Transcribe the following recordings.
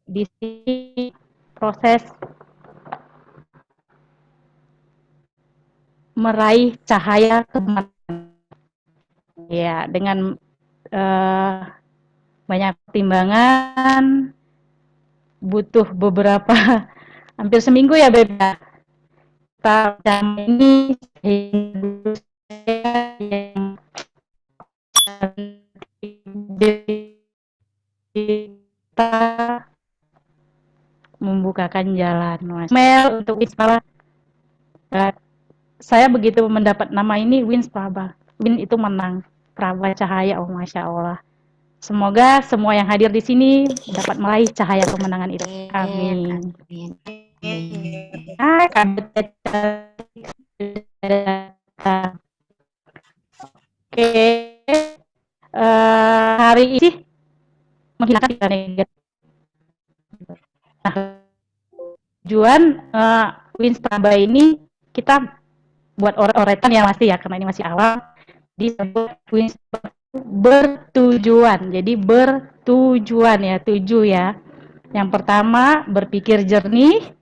di sini proses meraih cahaya kebenaran. Ya, dengan uh, banyak pertimbangan, butuh beberapa hampir seminggu ya Beb. Kita ini yang kita membukakan jalan, Mas. Mel untuk Wisma, saya begitu mendapat nama ini Wins Praba. Win itu menang. Praba cahaya, oh Masya Allah. Semoga semua yang hadir di sini dapat meraih cahaya kemenangan itu. Amin. Amin. Amin. Hai, Oke, hari ini menghilangkan pikiran negatif. Nah, tujuan Wins Praba ini kita buat oretan ya masih ya, karena ini masih awal, disebut Wins bertujuan. Jadi bertujuan ya, tujuh ya. Yang pertama, berpikir jernih.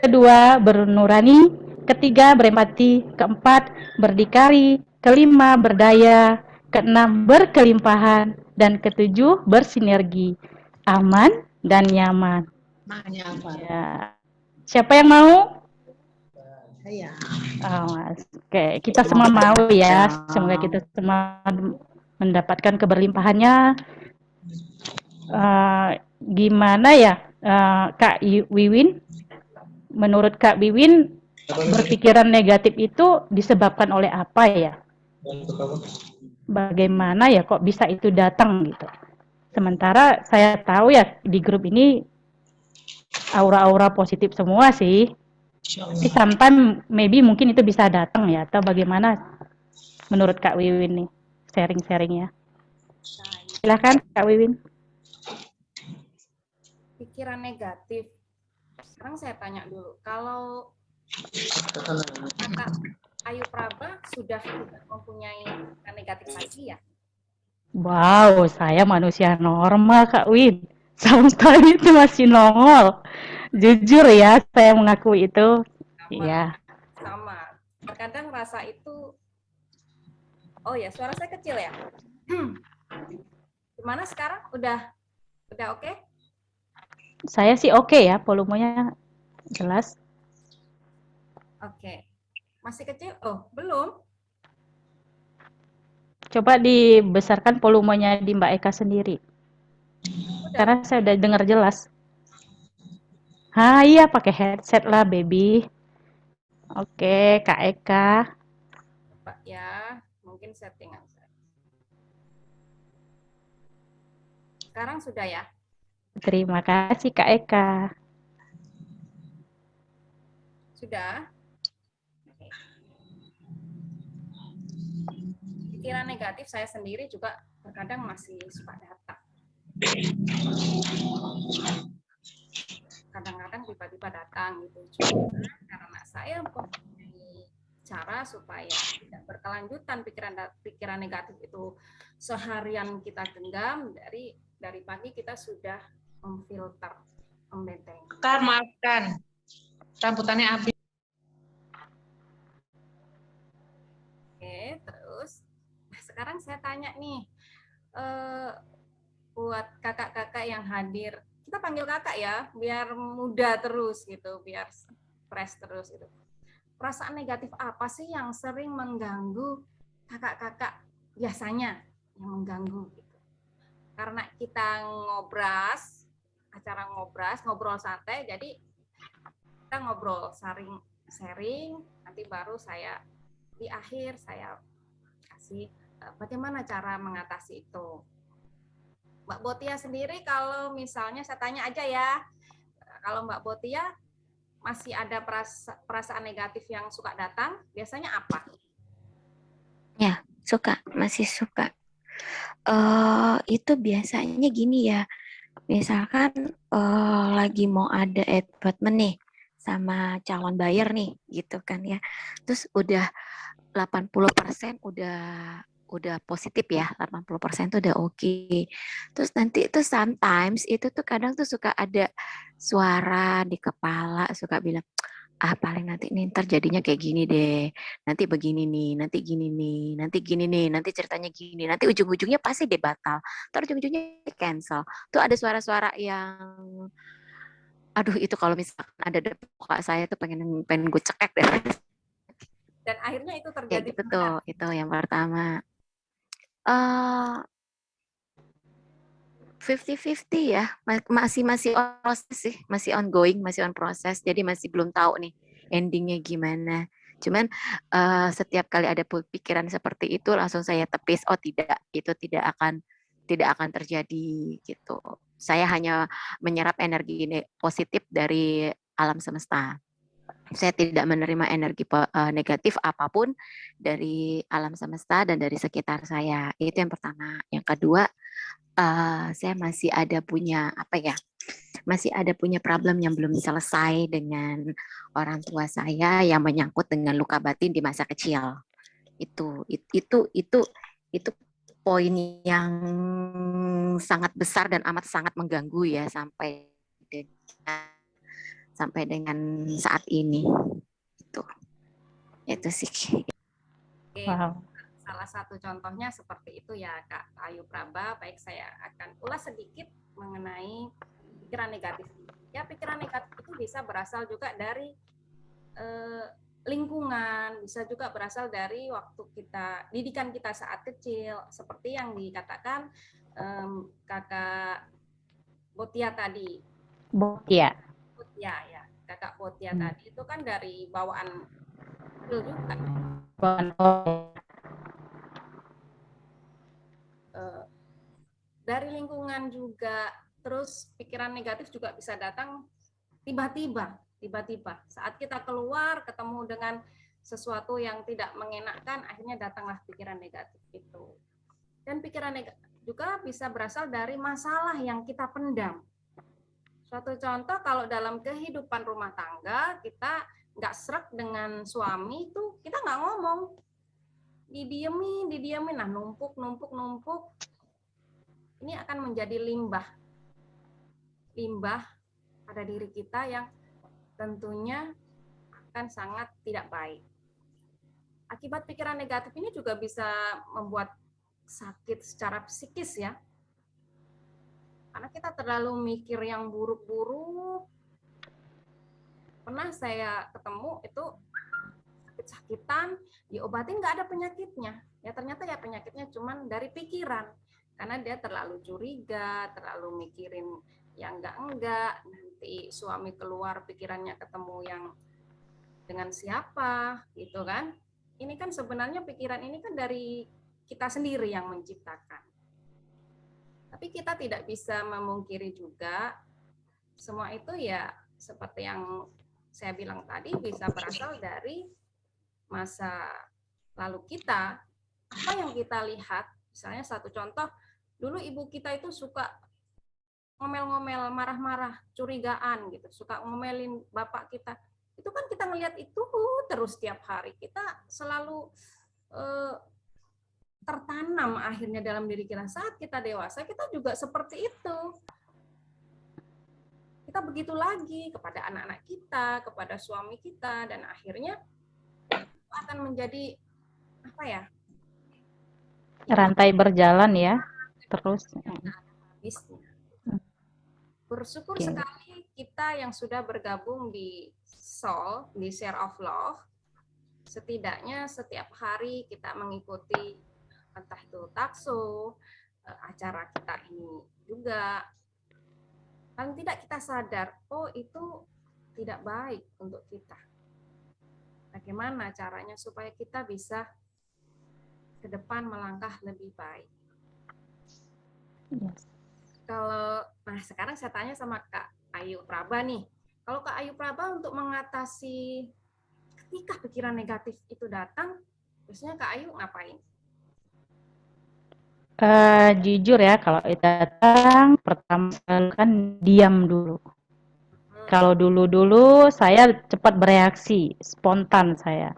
Kedua, bernurani. Ketiga, berempati. Keempat, berdikari. Kelima, berdaya. Keenam, berkelimpahan. Dan ketujuh, bersinergi. Aman dan nyaman. Ya. Siapa yang mau? Saya. Oh, Mas. Oke, kita semua mau ya. Semoga kita semua mendapatkan keberlimpahannya. Gimana ya, Kak Wiwin? Menurut Kak Wiwin, berpikiran negatif itu disebabkan oleh apa ya? Bagaimana ya kok bisa itu datang gitu? Sementara saya tahu ya di grup ini aura-aura positif semua sih. Tapi sometimes maybe mungkin itu bisa datang ya, atau bagaimana menurut Kak Wiwin nih sharing-sharingnya? Silakan Kak Wiwin. Pikiran negatif. Sekarang saya tanya dulu, kalau Kakak Ayu Praba sudah tidak mempunyai pikiran negatif lagi ya? Wow, saya manusia normal Kak Win. Sampai itu masih nongol. Jujur ya, saya mengakui itu. Iya. Sama. Terkadang rasa itu, oh ya, suara saya kecil ya. Gimana sekarang? Udah oke? Okay? Saya sih oke ya, volumenya jelas. Oke. Masih kecil? Oh, belum. Coba dibesarkan volumenya di Mbak Eka sendiri. Karena saya udah dengar jelas. Iya, pakai headset lah, baby. Oke, Kak Eka. Coba ya, mungkin settingan saya. Sekarang sudah ya? Terima kasih, Kak Eka. Sudah? Pikiran negatif saya sendiri juga terkadang masih suka datang. Kadang-kadang tiba-tiba datang gitu. Cuma karena saya mempunyai cara supaya tidak berkelanjutan pikiran negatif itu seharian kita genggam, dari pagi kita sudah memfilter, membentengi. Kak, maafkan. Rambutannya habis. Oke, terus sekarang saya tanya nih, buat kakak-kakak yang hadir, kita panggil kakak ya, biar muda terus gitu, biar fresh terus gitu. Perasaan negatif apa sih yang sering mengganggu kakak-kakak biasanya yang mengganggu gitu? Karena kita acara ngobrol santai, jadi kita ngobrol, sharing, nanti baru saya di akhir saya kasih bagaimana cara mengatasi itu. Mbak Botia sendiri kalau misalnya saya tanya aja ya, kalau Mbak Botia masih ada perasaan negatif yang suka datang, biasanya apa? Ya, masih suka. Itu biasanya gini ya, misalkan lagi mau ada advertisement nih sama calon buyer nih, gitu kan ya. Terus udah 80% udah udah positif ya, 80% tuh udah oke. Terus nanti itu sometimes itu tuh kadang tuh suka ada suara di kepala suka bilang, ah paling nanti nih ntar jadinya kayak gini deh, nanti begini nih, nanti gini nih, nanti gini nih, nanti ceritanya gini, nanti ujung-ujungnya pasti deh batal, ntar ujung-ujungnya cancel. Tuh ada suara-suara yang, aduh itu kalau misalkan ada di muka saya tuh pengen pengen gue cekek deh. Dan akhirnya itu Kayak terjadi gitu tuh, benar. itu yang pertama. eh 50-50 ya, masih masih on proses sih, masih ongoing, masih on proses. Jadi masih belum tahu nih endingnya gimana. Cuman setiap kali ada pikiran seperti itu langsung saya tepis, oh tidak, itu tidak akan terjadi gitu. Saya hanya menyerap energi positif dari alam semesta. Saya tidak menerima energi negatif apapun dari alam semesta dan dari sekitar saya. Itu yang pertama. Yang kedua, saya masih ada punya apa ya? Masih ada punya problem yang belum selesai dengan orang tua saya yang menyangkut dengan luka batin di masa kecil. Itu poin yang sangat besar dan amat sangat mengganggu ya sampai dengan saat ini. Itu sih. Oke, Wow. salah satu contohnya seperti itu ya Kak Ayu Praba. Baik, saya akan ulas sedikit mengenai pikiran negatif. Ya, pikiran negatif itu bisa berasal juga dari lingkungan, bisa juga berasal dari waktu kita, didikan kita saat kecil, seperti yang dikatakan Kakak Botia tadi. Botia. Botia ya, Kakak Botia tadi itu kan dari bawaan kecil juga. Dari lingkungan juga, terus pikiran negatif juga bisa datang tiba-tiba saat kita keluar ketemu dengan sesuatu yang tidak mengenakkan, akhirnya datanglah pikiran negatif itu. Dan pikiran negatif juga bisa berasal dari masalah yang kita pendam. Suatu contoh, kalau dalam kehidupan rumah tangga kita nggak srek dengan suami itu, kita nggak ngomong, didiemin, nah numpuk, ini akan menjadi limbah pada diri kita yang tentunya akan sangat tidak baik. Akibat pikiran negatif ini juga bisa membuat sakit secara psikis ya. Karena kita terlalu mikir yang buruk-buruk. Pernah saya ketemu itu sakit-sakitan, diobatin nggak ada penyakitnya. Ya ternyata ya penyakitnya cuman dari pikiran. Karena dia terlalu curiga, terlalu mikirin yang enggak, nanti suami keluar pikirannya ketemu yang dengan siapa, gitu kan. Ini kan sebenarnya pikiran ini kan dari kita sendiri yang menciptakan. Tapi kita tidak bisa memungkiri juga, semua itu ya seperti yang saya bilang tadi bisa berasal dari masa lalu kita. Apa yang kita lihat, misalnya satu contoh, dulu ibu kita itu suka ngomel-ngomel, marah-marah, curigaan gitu, suka ngomelin bapak kita. Itu kan kita ngelihat itu terus tiap hari. Kita selalu tertanam akhirnya dalam diri kita. Saat kita dewasa, kita juga seperti itu. Kita begitu lagi kepada anak-anak kita, kepada suami kita, dan akhirnya akan menjadi apa ya? Rantai berjalan ya, terus. Bersyukur sekali kita yang sudah bergabung di Soul, di Share of Love. Setidaknya setiap hari kita mengikuti entah itu takso, acara kita ini juga. Paling tidak kita sadar, oh itu tidak baik untuk kita. Bagaimana caranya supaya kita bisa ke depan melangkah lebih baik. Yes. Nah sekarang saya tanya sama Kak Ayu Praba nih. Kalau Kak Ayu Praba untuk mengatasi ketika pikiran negatif itu datang, biasanya Kak Ayu ngapain? Jujur ya, kalau itu datang, pertama kan diam dulu. Kalau dulu saya cepat bereaksi, spontan saya.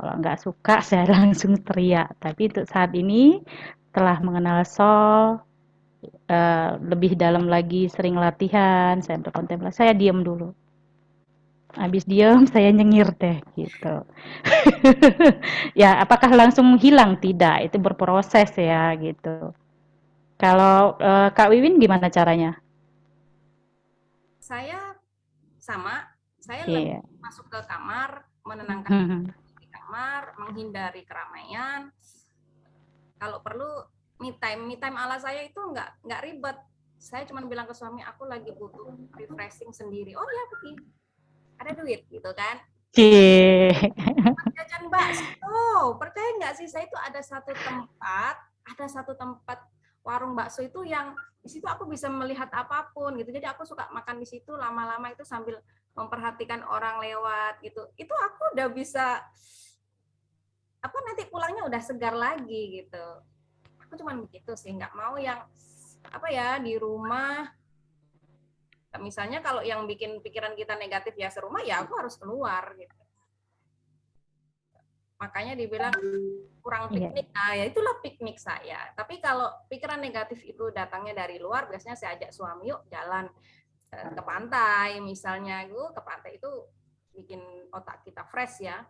Kalau nggak suka saya langsung teriak. Tapi untuk saat ini telah mengenal Sol, lebih dalam lagi, sering latihan, saya berkontemplasi, saya diam dulu. Habis diam saya nyengir deh gitu. Ya, apakah langsung hilang? Tidak, itu berproses ya gitu. Kalau Kak Wiwin gimana caranya? Saya sama, saya lebih Iya. masuk ke kamar, menenangkan Mhm. diri di kamar, menghindari keramaian. Kalau perlu me time ala saya itu nggak ribet. Saya cuma bilang ke suami, aku lagi butuh refreshing sendiri. Oh ya, pergi. Ada duit gitu kan. Cie. Jajan bakso, percaya nggak sih, saya itu ada satu tempat warung bakso itu yang di situ aku bisa melihat apapun gitu. Jadi aku suka makan di situ lama-lama itu sambil memperhatikan orang lewat gitu. Itu aku udah bisa apa nanti pulangnya udah segar lagi gitu. Aku cuma begitu sih, nggak mau yang apa ya di rumah. Misalnya kalau yang bikin pikiran kita negatif ya serumah, ya aku harus keluar gitu. Makanya dibilang kurang Iya. piknik. Nah, ya itulah piknik saya. Tapi kalau pikiran negatif itu datangnya dari luar, biasanya saya ajak suami, yuk jalan ke pantai misalnya. Ke pantai itu bikin otak kita fresh ya.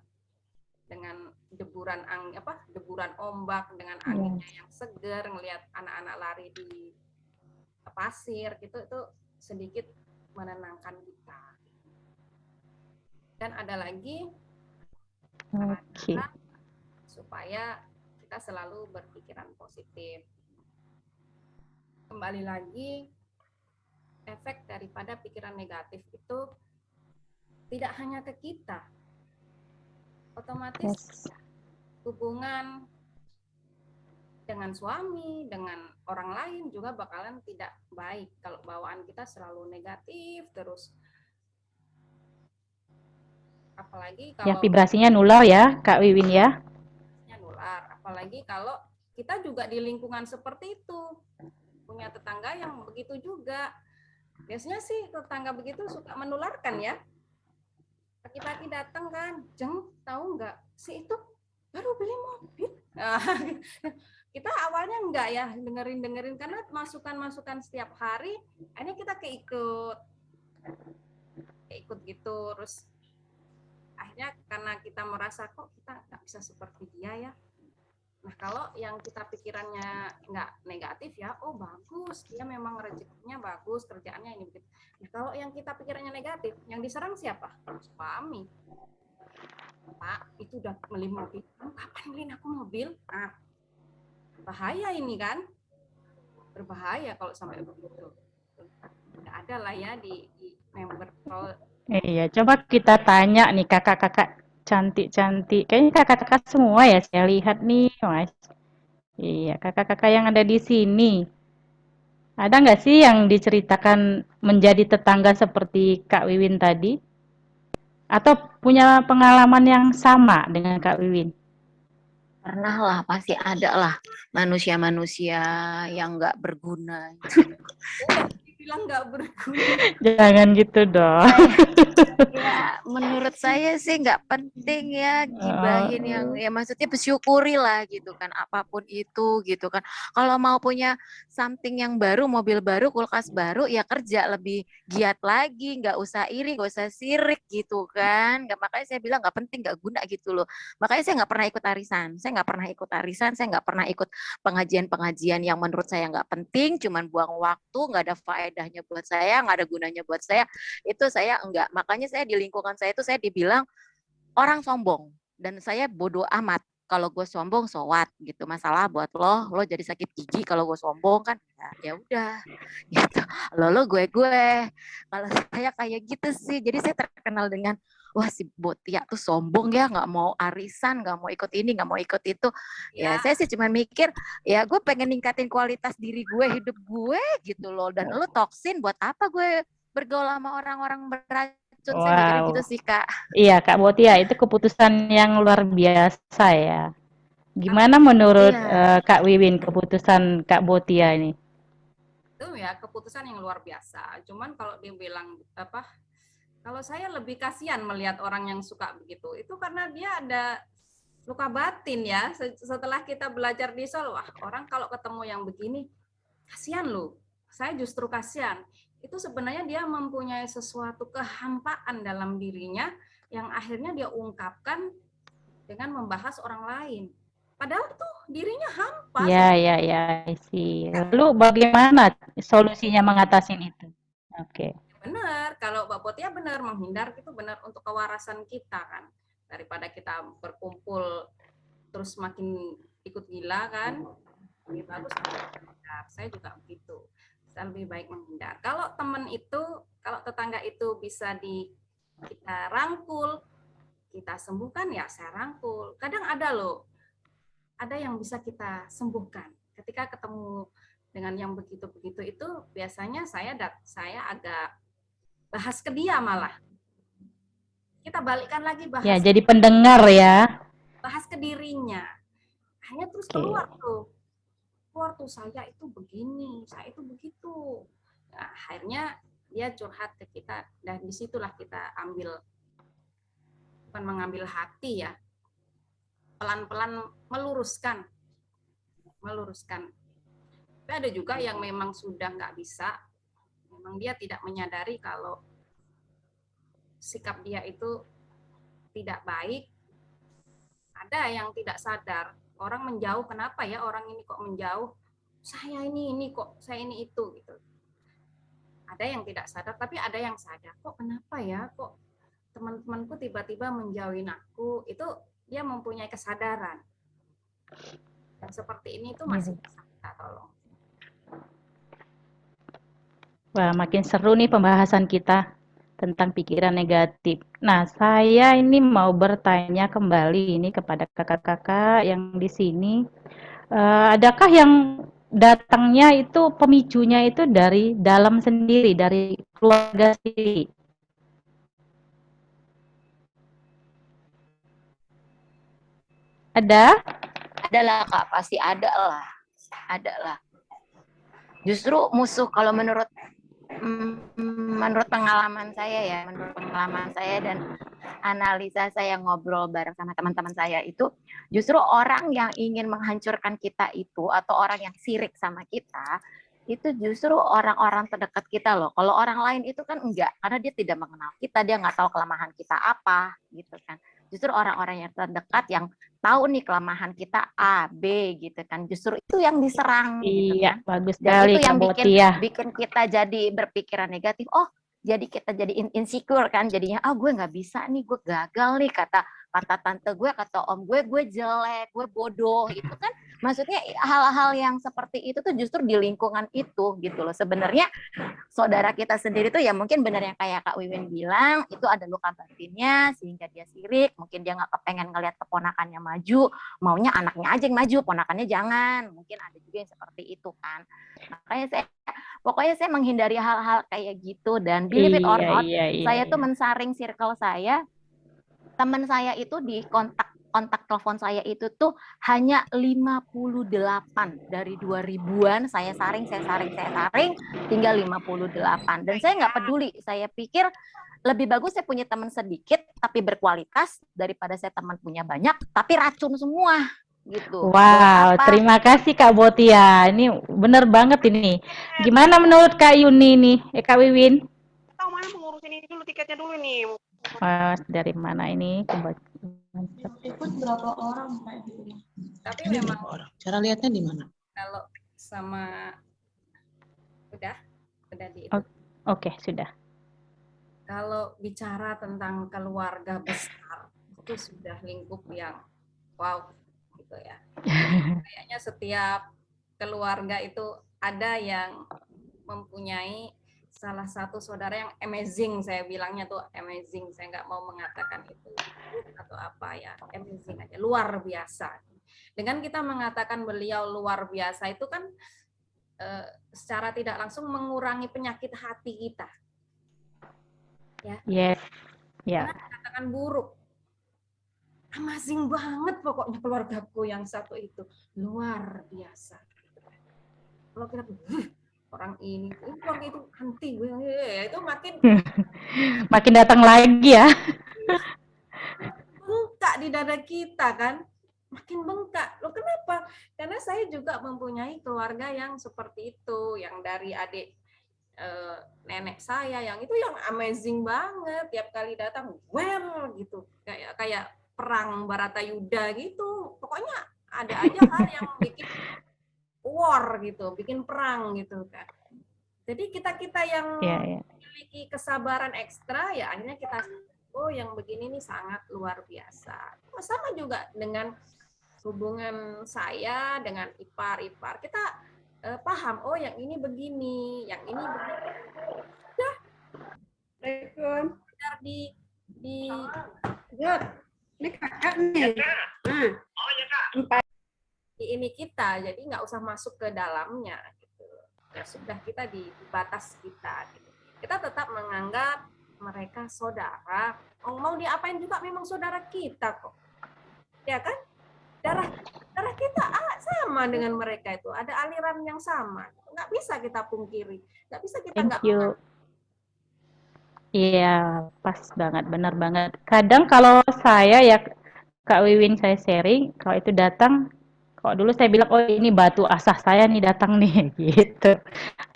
Dengan deburan ombak, dengan anginnya yang segar, ngelihat anak-anak lari di pasir gitu, itu sedikit menenangkan kita. Dan ada lagi Oke. supaya kita selalu berpikiran positif. Kembali lagi, efek daripada pikiran negatif itu tidak hanya ke kita. Otomatis hubungan dengan suami, dengan orang lain juga bakalan tidak baik kalau bawaan kita selalu negatif terus. Apalagi Ya, kalau vibrasinya nular ya, Kak Wiwin ya. nular, apalagi kalau kita juga di lingkungan seperti itu, punya tetangga yang begitu juga. Biasanya sih tetangga begitu suka menularkan ya. Pagi-pagi datang kan, Jeng, tahu nggak si itu baru beli mobil. Kita awalnya enggak ya dengerin karena masukan-masukan setiap hari, akhirnya kita keikut gitu, terus akhirnya karena kita merasa kok kita nggak bisa seperti dia ya. Nah kalau yang kita pikirannya nggak negatif ya, oh bagus, dia memang rezekinya bagus, kerjaannya ini begitu. Nah kalau yang kita pikirannya negatif, yang diserang siapa? Suami. Pak, itu udah beli mobil. Kamu kapan beliin aku mobil? Ah, bahaya ini kan, berbahaya kalau sampai begitu. Nggak ada lah ya di member pro. Iya, coba kita tanya nih kakak-kakak cantik-cantik. Kayaknya kakak-kakak semua ya saya lihat nih, Mas. Iya, kakak-kakak yang ada di sini. Ada nggak sih yang diceritakan menjadi tetangga seperti Kak Wiwin tadi? Atau punya pengalaman yang sama dengan Kak Wiwin? Pernah lah, pasti ada lah manusia-manusia yang nggak berguna. Bilang nggak berguna. Jangan gitu dong. Ya, menurut saya sih nggak penting ya gibahin yang ya maksudnya bersyukuri lah gitu kan apapun itu gitu kan. Kalau mau punya something yang baru, mobil baru, kulkas baru ya kerja lebih giat lagi, nggak usah iri, nggak usah sirik gitu kan. Nggak, makanya saya bilang nggak penting, nggak guna gitu loh. Makanya saya nggak pernah ikut arisan, saya nggak pernah ikut arisan, saya nggak pernah ikut pengajian-pengajian yang menurut saya nggak penting, cuman buang waktu, nggak ada faedahnya buat saya, nggak ada gunanya buat saya. Itu saya enggak. Makanya saya di lingkungan saya itu saya dibilang orang sombong dan saya bodoh amat. Kalau gue sombong, so what gitu. Masalah buat lo jadi sakit gigi kalau gue sombong kan. Ya udah gitu. Lo gue. Kalau saya kayak gitu sih. Jadi saya terkenal dengan wah si Botia tuh sombong ya, nggak mau arisan, nggak mau ikut ini, nggak mau ikut itu. Ya saya sih cuma mikir, ya gue pengen ningkatin kualitas diri gue, hidup gue gitu loh. Dan lo toksin buat apa gue bergaul sama orang-orang beracun? Saya mikirnya gitu Wow. sih Kak. Iya, Kak Botia, itu keputusan yang luar biasa ya. Gimana menurut Iya. Kak Wiwin keputusan Kak Botia ini? Itu ya keputusan yang luar biasa. Cuman kalau dia bilang kalau saya lebih kasihan melihat orang yang suka begitu. Itu karena dia ada luka batin ya. Setelah kita belajar di Sol, wah orang kalau ketemu yang begini, kasihan loh. Saya justru kasihan. Itu sebenarnya dia mempunyai sesuatu kehampaan dalam dirinya yang akhirnya dia ungkapkan dengan membahas orang lain. Padahal tuh dirinya hampa. Ya, ya, ya, sih. Lalu bagaimana solusinya mengatasi itu? Oke. Benar, kalau Mbak Potia benar, menghindar itu benar untuk kewarasan kita kan. Daripada kita berkumpul terus makin ikut gila kan, lebih bagus menghindar. Saya juga begitu. Saya lebih baik menghindar. Kalau teman itu, kalau tetangga itu bisa kita rangkul, kita sembuhkan, ya saya rangkul. Kadang ada loh, ada yang bisa kita sembuhkan. Ketika ketemu dengan yang begitu-begitu itu, biasanya saya agak bahas ke dia malah. Kita balikkan lagi bahas. Ya, jadi pendengar ya. Bahas ke dirinya. Hanya terus Oke. keluar tuh saya itu begini, saya itu begitu. Nah, akhirnya dia curhat ke kita dan disitulah kita bukan mengambil hati ya, pelan-pelan meluruskan. Tapi ada juga yang memang sudah nggak bisa, memang dia tidak menyadari kalau sikap dia itu tidak baik. Ada yang tidak sadar, orang menjauh, kenapa ya orang ini kok menjauh? Saya ini kok, saya ini itu gitu. Ada yang tidak sadar, tapi ada yang sadar. Kok kenapa ya? Kok teman-temanku tiba-tiba menjauhin aku? Itu dia mempunyai kesadaran. Dan seperti ini itu masih bisa kita tolong. Wah, makin seru nih pembahasan kita tentang pikiran negatif. Nah, saya ini mau bertanya kembali ini kepada kakak-kakak yang di sini. Adakah yang datangnya itu pemicunya itu dari dalam sendiri, dari keluarga sendiri? Ada? Adalah Kak, pasti ada lah. Justru musuh kalau menurut pengalaman saya dan analisa saya ngobrol bareng sama teman-teman saya itu, justru orang yang ingin menghancurkan kita itu atau orang yang sirik sama kita itu justru orang-orang terdekat kita loh. Kalau orang lain itu kan enggak, karena dia tidak mengenal kita, dia nggak tahu kelemahan kita apa gitu kan. Justru orang-orang yang terdekat yang tahu nih kelemahan kita A, B gitu kan. Justru itu yang diserang gitu Iya, kan. bagus Dan sekali itu yang Kak Botia. bikin kita jadi berpikiran negatif. Oh, jadi kita jadi insecure kan. Jadinya gue nggak bisa nih, gue gagal nih, kata tante gue, kata om gue jelek, gue bodoh. Itu kan maksudnya hal-hal yang seperti itu tuh justru di lingkungan itu gitu loh. Sebenarnya saudara kita sendiri tuh ya mungkin benar yang kayak Kak Wiwin bilang, itu ada luka batinnya sehingga dia sirik, mungkin dia nggak kepengen ngelihat keponakannya maju, maunya anaknya aja yang maju, ponakannya jangan. Mungkin ada juga yang seperti itu kan. Makanya pokoknya saya menghindari hal-hal kayak gitu, dan believe it or not, saya tuh mensaring circle saya, teman saya itu di kontak telepon saya itu tuh hanya 58 dari 2000-an. Saya saring, tinggal 58. Dan saya nggak peduli, saya pikir lebih bagus saya punya teman sedikit tapi berkualitas daripada saya teman punya banyak tapi racun semua gitu. Wow, terima kasih Kak Botia. Ini benar banget ini. Gimana menurut Kak Yuni nih? Kak Wiwin? Tahu mana mengurusin ini dulu, tiketnya dulu nih. Dari mana ini? Ikut berapa orang Pak? Tapi memang orang. Cara lihatnya di mana? Kalau sama udah di itu. Oke, sudah. Kalau bicara tentang keluarga besar, itu sudah lingkup yang wow gitu ya. Kayaknya setiap keluarga itu ada yang mempunyai salah satu saudara yang amazing, saya bilangnya tuh amazing. Saya nggak mau mengatakan itu atau apa ya, amazing aja, luar biasa. Dengan kita mengatakan beliau luar biasa itu kan secara tidak langsung mengurangi penyakit hati kita. Ya. Yes. Ya. Jangan katakan buruk. Amazing banget pokoknya keluargaku yang satu itu, luar biasa. Kalau kita orang ini keluarga itu anti gue, itu makin makin datang lagi ya. bengkak di dada kita kan, makin bengkak. Loh kenapa? Karena saya juga mempunyai keluarga yang seperti itu, yang dari adik nenek saya yang itu yang amazing banget, tiap kali datang well gitu, kayak perang Baratayuda gitu. Pokoknya ada aja hal yang bikin war gitu, bikin perang gitu kan. Jadi kita yang memiliki kesabaran ekstra ya akhirnya kita oh yang begini nih sangat luar biasa. Sama juga dengan hubungan saya dengan ipar-ipar. Kita paham, oh yang ini begini, yang ini begini. Udah. Benar di ini kakak nih. Nah, di ini kita, jadi nggak usah masuk ke dalamnya. Gitu. Ya sudah kita di batas kita. Gitu. Kita tetap menganggap mereka saudara. Mau diapain juga memang saudara kita kok. Ya kan? Darah kita sama dengan mereka itu. Ada aliran yang sama. Nggak bisa kita pungkiri. Nggak bisa kita nggak mengerti. Iya, pas banget, benar banget. Kadang kalau saya ya, Kak Wiwin saya sharing, kalau itu datang, kalau dulu saya bilang, oh ini batu asah saya nih datang nih, gitu.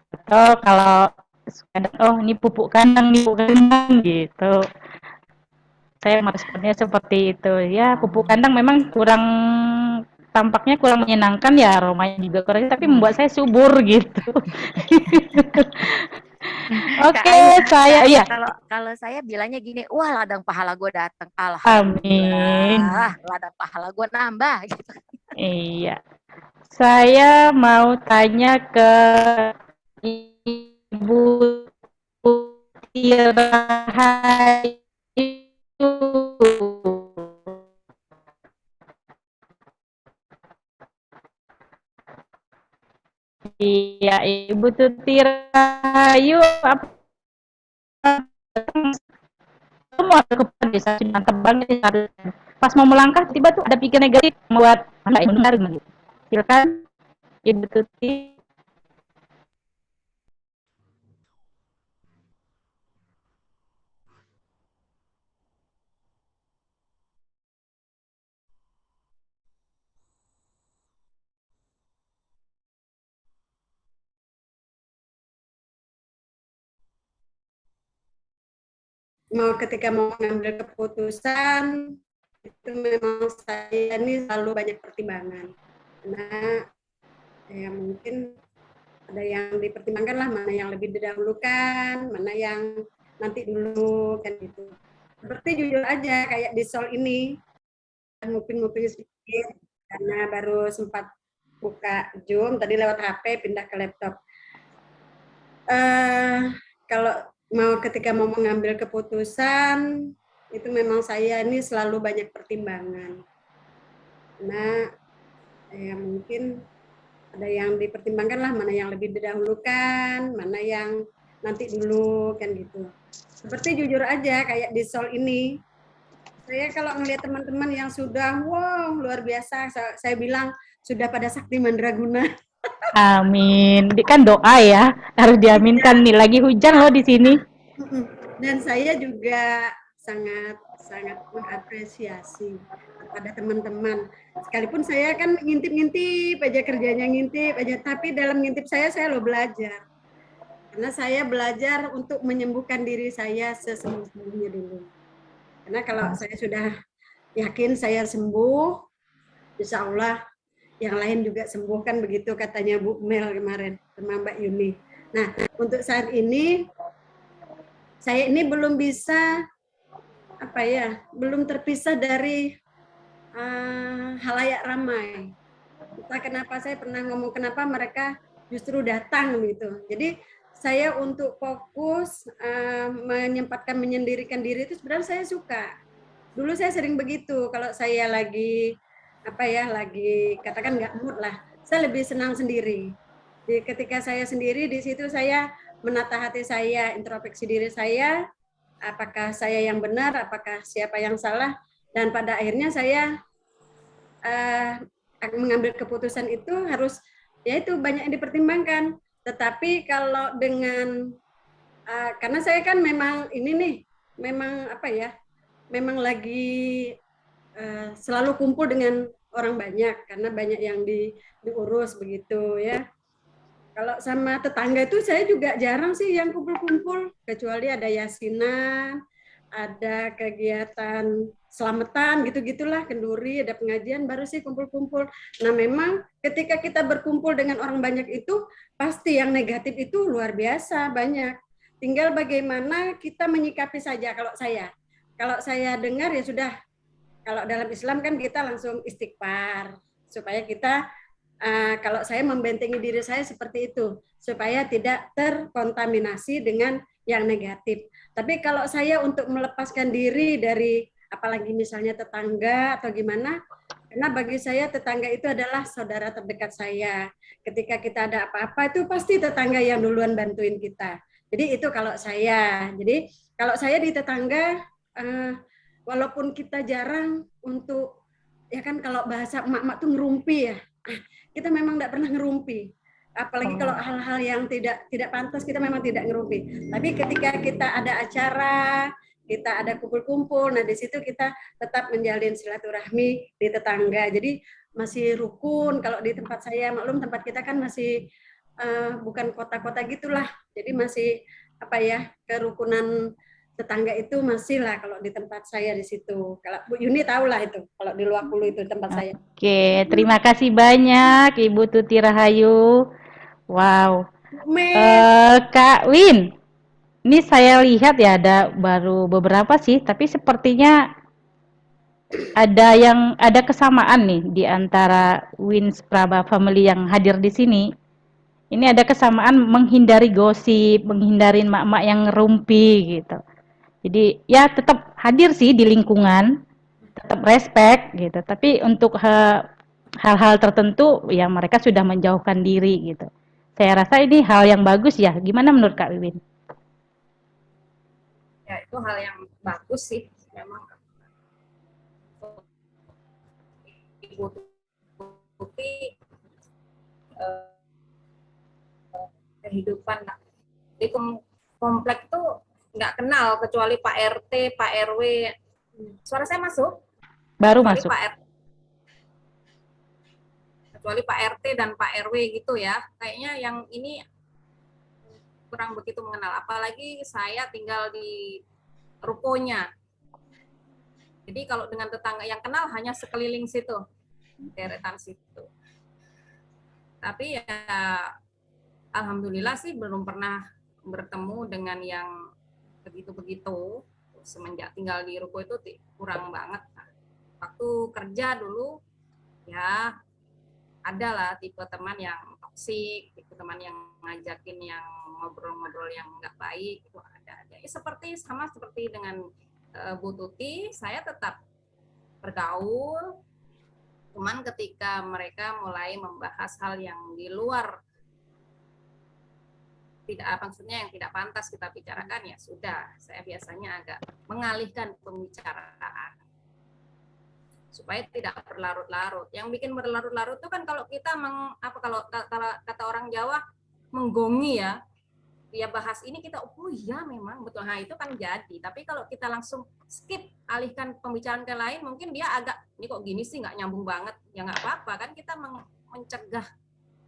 Atau kalau kadang, oh ini pupuk kandang gitu. Saya meresponnya seperti itu. Ya, pupuk kandang memang tampaknya kurang menyenangkan ya, aromanya juga kurang, tapi membuat saya subur gitu. Oke, saya ya. Kalau saya bilangnya gini, wah ladang pahala gue datang, Amin. Ladang pahala gue nambah gitu. Iya. Saya mau tanya ke Ibu Tirahayu. Iya, Ibu Tuti Rahayu, apa semua kepada desa mantap banget. Pas mau melangkah, tiba tuh ada pikiran negatif membuat anak mendengar begitu. Silakan, Ibu Tuti. Ketika mau mengambil keputusan itu memang saya ini selalu banyak pertimbangan karena ya mungkin ada yang dipertimbangkan lah, mana yang lebih didahulukan, mana yang nanti dulu kan gitu. Seperti jujur aja kayak di Sol ini nguping-nguping sedikit karena baru sempat buka Zoom tadi lewat HP pindah ke laptop. Kalau ketika mau mengambil keputusan itu memang saya ini selalu banyak pertimbangan. Nah, ya mungkin ada yang dipertimbangkan lah, mana yang lebih didahulukan, mana yang nanti dulu kan gitu. Seperti jujur aja kayak di Sol ini, saya kalau ngelihat teman-teman yang sudah wow luar biasa, saya bilang sudah pada sakti mandraguna. Amin. Kan doa ya, harus diaminkan nih. Lagi hujan loh di sini. Dan saya juga sangat mengapresiasi kepada teman-teman. Sekalipun saya kan ngintip-ngintip aja, kerjanya ngintip aja, tapi dalam ngintip saya lo belajar. Karena saya belajar untuk menyembuhkan diri saya sesembuh-sembuhnya dulu. Karena kalau saya sudah yakin saya sembuh, insya Allah yang lain juga sembuh, kan begitu katanya Bu Mel kemarin sama Mbak Yuni. Nah, untuk saat ini saya ini belum bisa belum terpisah dari halayak ramai. Entah kenapa saya pernah ngomong kenapa mereka justru datang gitu. Jadi saya untuk fokus menyendirikan diri itu sebenarnya saya suka. Dulu saya sering begitu kalau saya lagi lagi katakan nggak mood lah, saya lebih senang sendiri. Jadi ketika saya sendiri di situ saya menata hati saya, introspeksi diri saya, apakah saya yang benar, apakah siapa yang salah, dan pada akhirnya saya mengambil keputusan itu harus yaitu banyak yang dipertimbangkan. Tetapi kalau dengan karena saya kan memang ini nih memang memang lagi selalu kumpul dengan orang banyak karena banyak yang diurus begitu ya. Kalau sama tetangga itu saya juga jarang sih yang kumpul-kumpul, kecuali ada yasinan, ada kegiatan selamatan gitu-gitulah, kenduri, ada pengajian, baru sih kumpul-kumpul. Nah memang ketika kita berkumpul dengan orang banyak itu, pasti yang negatif itu luar biasa banyak. Tinggal bagaimana kita menyikapi saja kalau saya. Kalau saya dengar ya sudah, kalau dalam Islam kan kita langsung istighfar, supaya kita kalau saya membentengi diri saya seperti itu, supaya tidak terkontaminasi dengan yang negatif. Tapi kalau saya untuk melepaskan diri dari, apalagi misalnya tetangga atau gimana, karena bagi saya tetangga itu adalah saudara terdekat saya. Ketika kita ada apa-apa itu pasti tetangga yang duluan bantuin kita. Jadi itu kalau saya. Jadi kalau saya di tetangga, walaupun kita jarang untuk, ya kan kalau bahasa emak-emak tuh ngerumpi ya, kita memang tidak pernah ngerumpi, apalagi kalau hal-hal yang tidak pantas kita memang tidak ngerumpi. Tapi ketika kita ada acara, kita ada kumpul-kumpul, nah di situ kita tetap menjalin silaturahmi di tetangga. Jadi masih rukun. Kalau di tempat saya, maklum tempat kita kan masih bukan kota-kota gitulah, jadi masih apa ya, kerukunan tetangga itu masih lah kalau di tempat saya di situ. Kalau Bu Yuni tahu lah itu, kalau di Luak Hulu itu tempat saya. Oke, terima kasih banyak Ibu Tuti Rahayu. Wow. Kak Win, ini saya lihat ya ada baru beberapa sih, tapi sepertinya ada kesamaan nih di antara Wins Praba Family yang hadir di sini. Ini ada kesamaan menghindari gosip, menghindari mak-mak yang ngerumpi gitu. Jadi ya tetap hadir sih di lingkungan, tetap respect gitu. Tapi untuk hal-hal tertentu ya mereka sudah menjauhkan diri gitu. Saya rasa ini hal yang bagus ya. Gimana menurut Kak Wiwin? Ya itu hal yang bagus sih memang. Ibu Tuti kehidupan di komplek itu nggak kenal kecuali Pak RT, Pak RW. Suara saya masuk? Baru kecuali masuk. Kecuali Pak RT dan Pak RW gitu ya. Kayaknya yang ini kurang begitu mengenal. Apalagi saya tinggal di rukonya. Jadi kalau dengan tetangga yang kenal hanya sekeliling situ, deretan situ. Tapi ya alhamdulillah sih belum pernah bertemu dengan yang begitu-begitu. Semenjak tinggal di ruko itu kurang banget. Waktu kerja dulu ya ada lah tipe teman yang toksik, tipe teman yang ngajakin yang ngobrol-ngobrol yang nggak baik, itu ada. Jadi sama seperti dengan Bu Tuti, saya tetap bergaul, cuman ketika mereka mulai membahas hal yang di luar maksudnya yang tidak pantas kita bicarakan, ya sudah, saya biasanya agak mengalihkan pembicaraan supaya tidak berlarut-larut. Yang bikin berlarut-larut itu kan kalau kita kalau kata orang Jawa menggongi ya, dia bahas ini kita oh iya memang betul, nah itu kan jadi. Tapi kalau kita langsung skip, alihkan pembicaraan ke lain, mungkin dia agak ini kok gini sih, nggak nyambung banget, ya nggak apa-apa kan, kita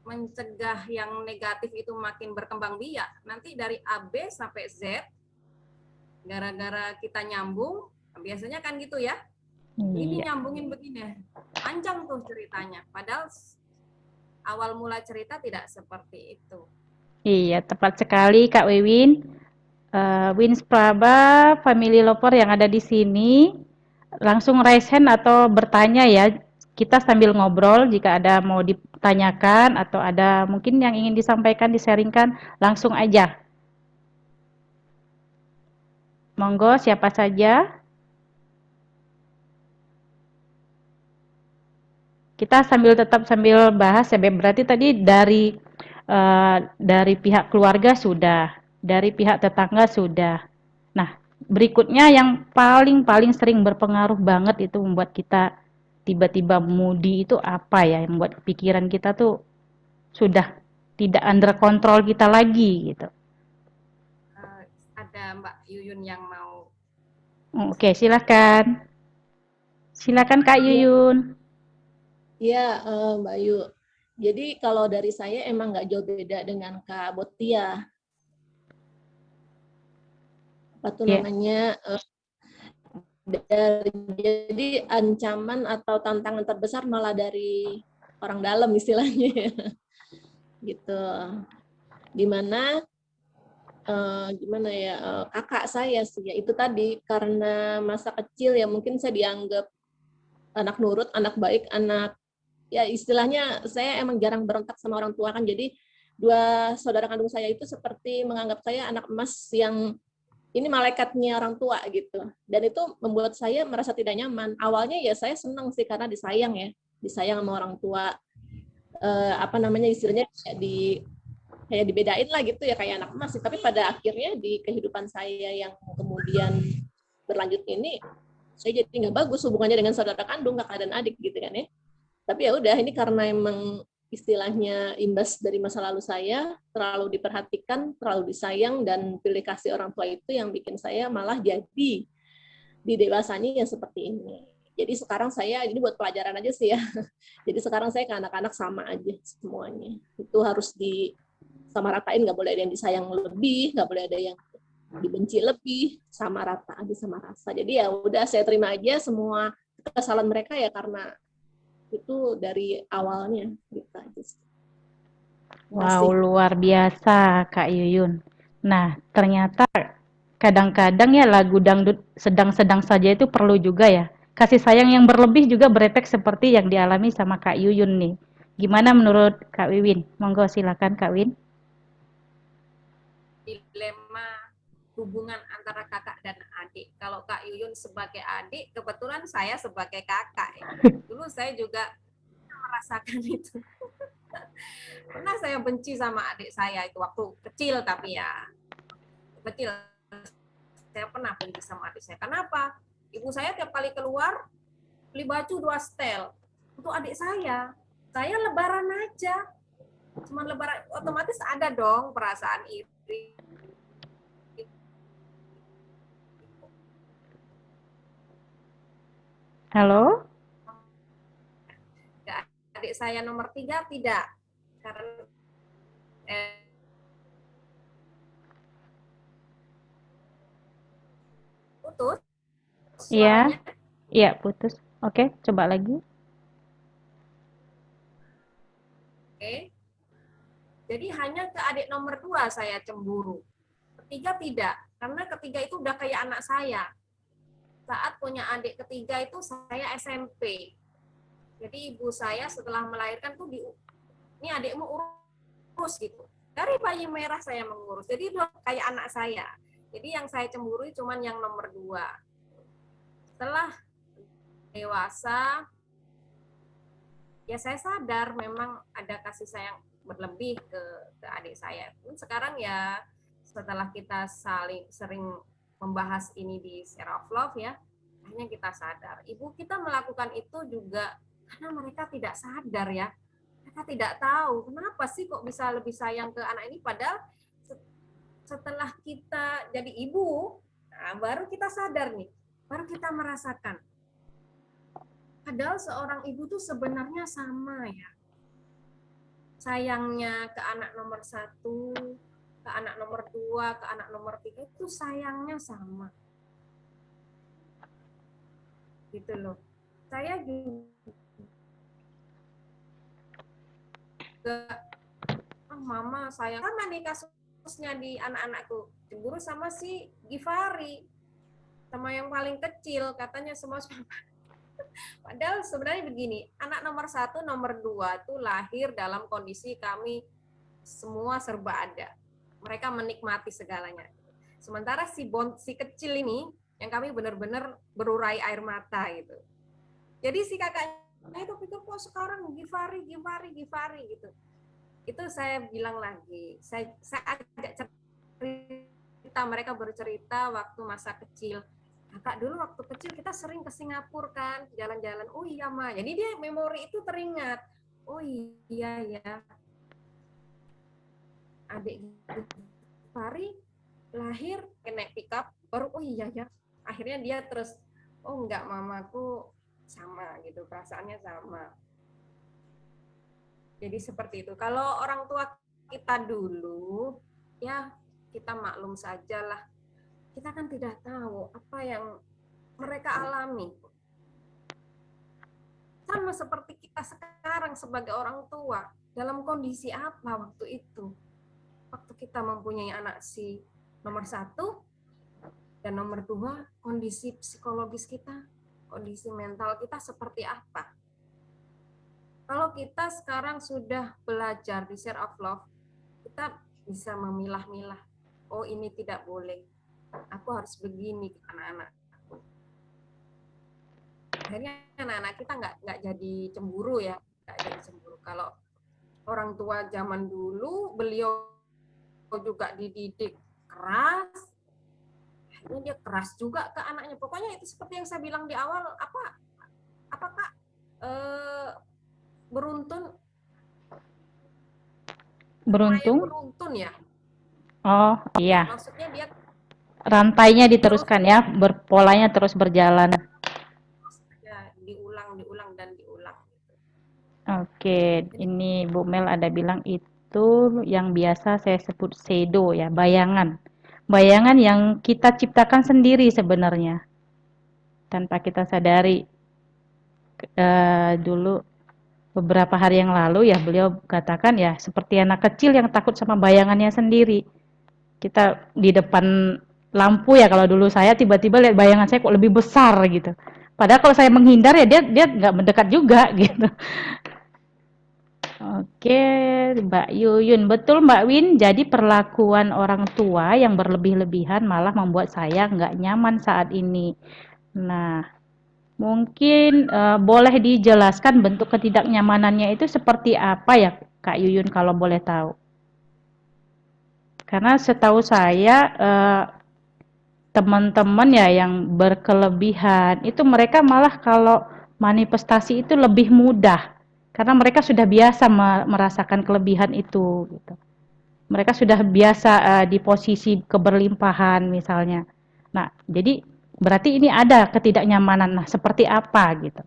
mencegah yang negatif itu makin berkembang biak. Nanti dari A, B sampai Z, gara-gara kita nyambung, biasanya kan gitu ya, ini nyambungin begini, panjang tuh ceritanya. Padahal awal mula cerita tidak seperti itu. Iya, tepat sekali Kak Wiwin. Wins Praba, Family Lover yang ada di sini, langsung raise hand atau bertanya ya. Kita sambil ngobrol, jika ada mau ditanyakan atau ada mungkin yang ingin disampaikan, disaringkan, langsung aja. Monggo, siapa saja? Kita tetap sambil bahas ya, berarti tadi dari pihak keluarga sudah, dari pihak tetangga sudah. Nah, berikutnya yang paling sering berpengaruh banget itu membuat kita tiba-tiba moody itu apa ya, yang membuat pikiran kita tuh sudah tidak under kontrol kita lagi gitu. Ada Mbak Yuyun yang mau. Oke, silakan. Silakan Kak Iya, Yuyun. iya, Mbak Ayu. Jadi kalau dari saya emang nggak jauh beda dengan Kak Botia. Apa tuh Ya. namanya? Jadi ancaman atau tantangan terbesar malah dari orang dalam istilahnya ya. Gitu. Dimana gimana ya, kakak saya sih ya itu tadi karena masa kecil ya mungkin saya dianggap anak nurut, anak baik, anak ya istilahnya saya emang jarang berontak sama orang tua kan, jadi dua saudara kandung saya itu seperti menganggap saya anak emas yang ini malaikatnya orang tua gitu, dan itu membuat saya merasa tidak nyaman. Awalnya ya saya senang sih karena disayang ya, disayang sama orang tua, apa namanya istilahnya kayak dibedain lah gitu ya, kayak anak emas sih. Tapi pada akhirnya di kehidupan saya yang kemudian berlanjut ini, saya jadi nggak bagus hubungannya dengan saudara kandung, kakak dan adik gitu kan ya. Tapi ya udah, ini karena emang istilahnya imbas dari masa lalu saya, terlalu diperhatikan, terlalu disayang, dan pilih kasih orang tua itu yang bikin saya malah jadi di dewasanya yang seperti ini. Jadi sekarang saya, ini buat pelajaran aja sih ya, jadi sekarang saya ke anak-anak sama aja semuanya. Itu harus sama ratain, nggak boleh ada yang disayang lebih, nggak boleh ada yang dibenci lebih, sama rata aja sama rasa. Jadi ya udah, saya terima aja semua kesalahan mereka ya karena itu dari awalnya gitu aja. Wow, luar biasa Kak Yuyun. Nah, ternyata kadang-kadang ya lagu dangdut sedang-sedang saja itu perlu juga ya. Kasih sayang yang berlebih juga berefek seperti yang dialami sama Kak Yuyun nih. Gimana menurut Kak Wiwin? Monggo silakan Kak Win. Dilema hubungan antara kakak dan adik. Kalau Kak Yuyun sebagai adik, kebetulan saya sebagai kakak. Dulu saya juga merasakan itu. Pernah saya benci sama adik saya itu waktu kecil, tapi ya kecil saya pernah benci sama adik saya. Kenapa? Ibu saya tiap kali keluar beli baju 2 setel untuk adik saya. Saya lebaran aja. Cuman lebaran, otomatis ada dong perasaan iri. Halo? Adik saya nomor 3 tidak. Karena putus Iya. suaranya. Iya, putus. Oke, coba lagi. Oke. Jadi hanya ke adik nomor 2 saya cemburu. Ketiga tidak, karena ketiga itu udah kayak anak saya. Saat punya adik ketiga itu saya SMP. Jadi ibu saya setelah melahirkan tuh ini adikmu urus gitu. Dari bayi merah saya mengurus. Jadi udah kayak anak saya. Jadi yang saya cemburu cuman yang nomor 2. Setelah dewasa, ya saya sadar memang ada kasih sayang berlebih ke adik saya. Sekarang ya setelah kita sering membahas ini di Share of Love ya, akhirnya kita sadar. Ibu kita melakukan itu juga karena mereka tidak sadar ya. Mereka tidak tahu kenapa sih kok bisa lebih sayang ke anak ini, padahal setelah kita jadi ibu, nah baru kita sadar nih, baru kita merasakan. Padahal seorang ibu tuh sebenarnya sama ya. Sayangnya ke anak nomor 1, ke anak nomor 2, ke anak nomor 3 itu sayangnya sama. Gitu loh. Saya juga, mama sayang sama nih kasusnya di anak-anakku. Cemburu sama si Givari, sama yang paling kecil, katanya semua. Padahal sebenarnya begini, anak nomor 1, nomor 2 tuh lahir dalam kondisi kami semua serba ada. Mereka menikmati segalanya. Sementara si kecil ini, yang kami benar-benar berurai air mata gitu. Jadi si kakaknya itu pikir, kok sekarang Givari gitu. Itu saya bilang lagi, saya agak cerita, mereka bercerita waktu masa kecil. Kakak dulu waktu kecil kita sering ke Singapura kan, jalan-jalan. Oh iya Ma, jadi dia memori itu teringat. Oh iya ya, adik Fari lahir kena pick up, baru oh iya ya. Akhirnya dia terus, oh enggak mamaku sama gitu, perasaannya sama. Jadi seperti itu. Kalau orang tua kita dulu, ya kita maklum sajalah. Kita kan tidak tahu apa yang mereka alami. Sama seperti kita sekarang sebagai orang tua, dalam kondisi apa waktu itu? Waktu kita mempunyai anak si nomor 1 dan nomor 2, kondisi psikologis kita, kondisi mental kita seperti apa? Kalau kita sekarang sudah belajar di Share of Love, kita bisa memilah-milah. Oh, ini tidak boleh. Aku harus begini ke anak-anak. Akhirnya anak-anak kita nggak jadi cemburu ya, nggak jadi cemburu. Kalau orang tua zaman dulu, beliau juga dididik keras, akhirnya dia keras juga ke anaknya. Pokoknya itu seperti yang saya bilang di awal, apakah beruntun ya. Oh iya, Maksudnya dia rantainya diteruskan ya, polanya terus berjalan. ya, diulang dan diulang. Oke, ini Bu Mel ada bilang itu yang biasa saya sebut shadow ya, bayangan. Bayangan yang kita ciptakan sendiri sebenarnya tanpa kita sadari. Dulu beberapa hari yang lalu ya beliau katakan ya seperti anak kecil yang takut sama bayangannya sendiri. Kita di depan lampu ya, kalau dulu saya tiba-tiba lihat bayangan saya kok lebih besar gitu. Padahal kalau saya menghindar ya dia nggak mendekat juga gitu. Oke, Mbak Yuyun. Betul Mbak Win, jadi perlakuan orang tua yang berlebih-lebihan malah membuat saya nggak nyaman saat ini. Nah, mungkin boleh dijelaskan bentuk ketidaknyamanannya itu seperti apa ya Kak Yuyun kalau boleh tahu? Karena setahu saya teman-teman ya yang berkelebihan itu mereka malah kalau manifestasi itu lebih mudah karena mereka sudah biasa merasakan kelebihan itu gitu. Mereka sudah biasa di posisi keberlimpahan misalnya. Nah, jadi berarti ini ada ketidaknyamanan. Nah, seperti apa gitu?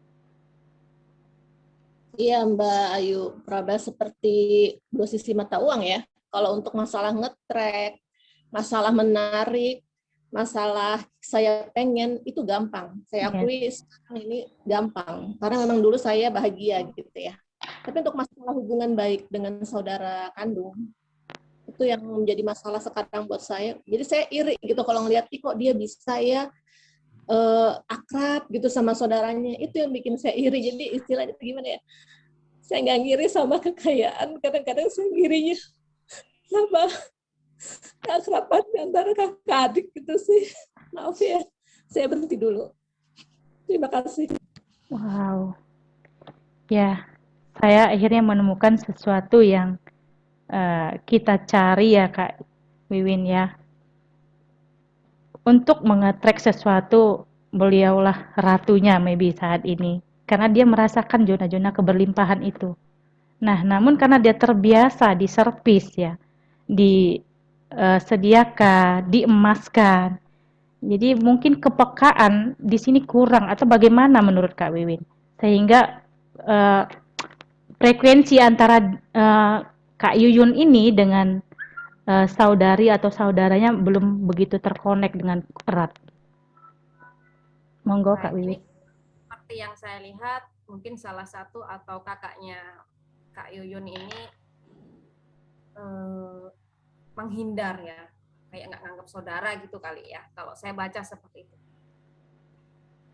Iya Mbak Ayu, Praba, seperti dua sisi mata uang ya. Kalau untuk masalah nge-track, masalah menarik, masalah saya pengen, itu gampang. Saya akui sekarang ini gampang. Karena memang dulu saya bahagia gitu ya. Tapi untuk masalah hubungan baik dengan saudara kandung, itu yang menjadi masalah sekarang buat saya. Jadi saya iri gitu kalau ngeliat, kok dia bisa ya akrab gitu sama saudaranya. Itu yang bikin saya iri. Jadi istilahnya gimana ya, saya nggak ngiri sama kekayaan, kadang-kadang saya ngirinya sama keakraban antara kakak adik gitu sih. Maaf ya, saya berhenti dulu. Terima kasih. Wow, ya saya akhirnya menemukan sesuatu yang kita cari ya Kak Wiwin ya. Untuk mengetrek sesuatu, beliaulah ratunya maybe saat ini. Karena dia merasakan zona-zona keberlimpahan itu. Nah, namun karena dia terbiasa diservis ya, disediakan, diemaskan. Jadi mungkin kepekaan di sini kurang atau bagaimana menurut Kak Wiwin? Sehingga frekuensi antara Kak Yuyun ini dengan saudari atau saudaranya belum begitu terkonek dengan erat. Monggo Kak Wiwin. Seperti yang saya lihat, mungkin salah satu atau kakaknya Kak Yuyun ini menghindar ya, kayak nggak nganggap saudara gitu kali ya. Kalau saya baca seperti itu.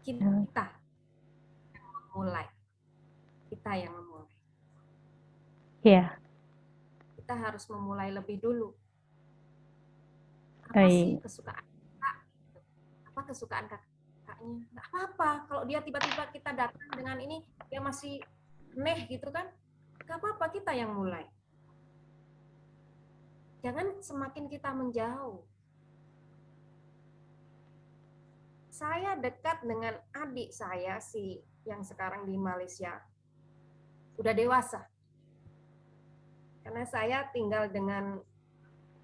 Kita yang memulai. Iya. Kita harus memulai lebih dulu. Apa sih kesukaan kakak? Apa kesukaan kakaknya? Nggak apa-apa. Kalau dia tiba-tiba kita datang dengan ini, dia masih aneh gitu kan? Nggak apa-apa, kita yang mulai. Jangan semakin kita menjauh. Saya dekat dengan adik saya yang sekarang di Malaysia. Udah dewasa. Karena saya tinggal dengan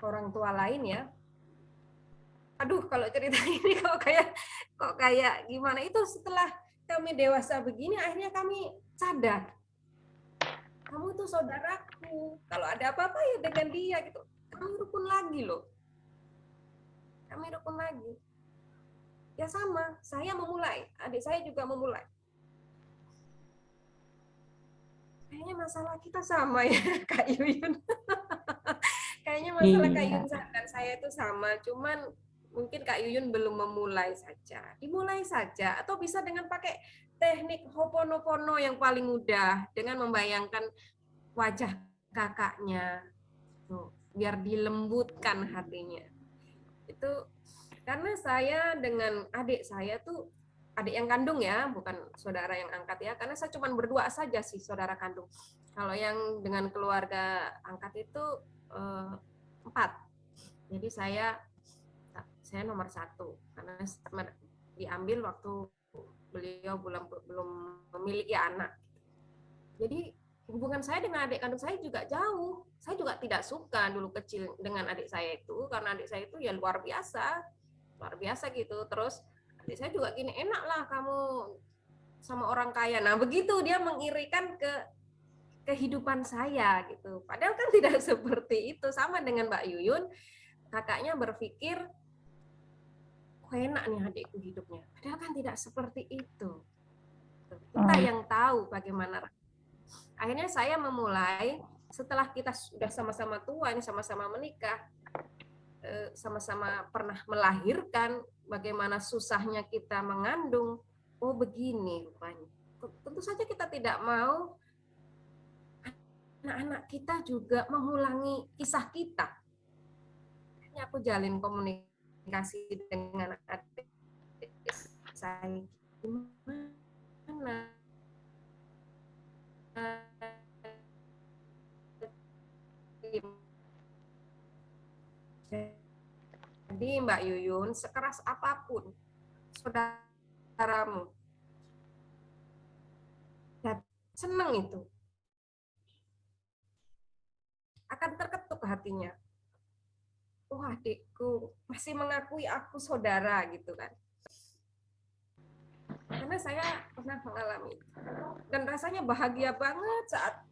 orang tua lain ya. Aduh, kalau cerita ini kok kayak gimana, itu setelah kami dewasa begini, akhirnya kami sadar, kamu tuh saudaraku. Kalau ada apa-apa ya dengan dia gitu. Kami rukun lagi loh. Kami rukun lagi. Ya sama, saya memulai, adik saya juga memulai. Kayaknya masalah kita sama ya, Kak Yuyun. Kayaknya masalah Kak Yuyun dan saya itu sama, cuman mungkin Kak Yuyun belum memulai saja. Dimulai saja, atau bisa dengan pakai teknik Ho'oponopono yang paling mudah, dengan membayangkan wajah kakaknya, tuh, biar dilembutkan hatinya. Itu karena saya dengan adik saya tuh, adik yang kandung ya, bukan saudara yang angkat ya, karena saya cuma berdua saja sih saudara kandung. Kalau yang dengan keluarga angkat itu 4. Jadi saya nomor 1 karena diambil waktu beliau belum memiliki anak. Jadi hubungan saya dengan adik kandung saya juga jauh. Saya juga tidak suka dulu kecil dengan adik saya itu, karena adik saya itu ya luar biasa gitu. Terus adik saya juga gini, enak lah kamu sama orang kaya. Nah begitu dia mengirikan ke kehidupan saya gitu. Padahal kan tidak seperti itu. Sama dengan Mbak Yuyun, kakaknya berpikir, kok enak nih adikku hidupnya. Padahal kan tidak seperti itu. Kita yang tahu bagaimana. Akhirnya saya memulai, setelah kita sudah sama-sama tua, ini sama-sama menikah, sama-sama pernah melahirkan, bagaimana susahnya kita mengandung. Oh begini rupanya. Tentu saja kita tidak mau anak-anak kita juga mengulangi kisah kita. Ini aku jalin komunikasi dengan adik saya. Gimana? Jadi Mbak Yuyun, sekeras apapun saudaramu, senang itu, akan terketuk hatinya. Oh adikku masih mengakui aku saudara gitu kan. Karena saya pernah mengalami dan rasanya bahagia banget saat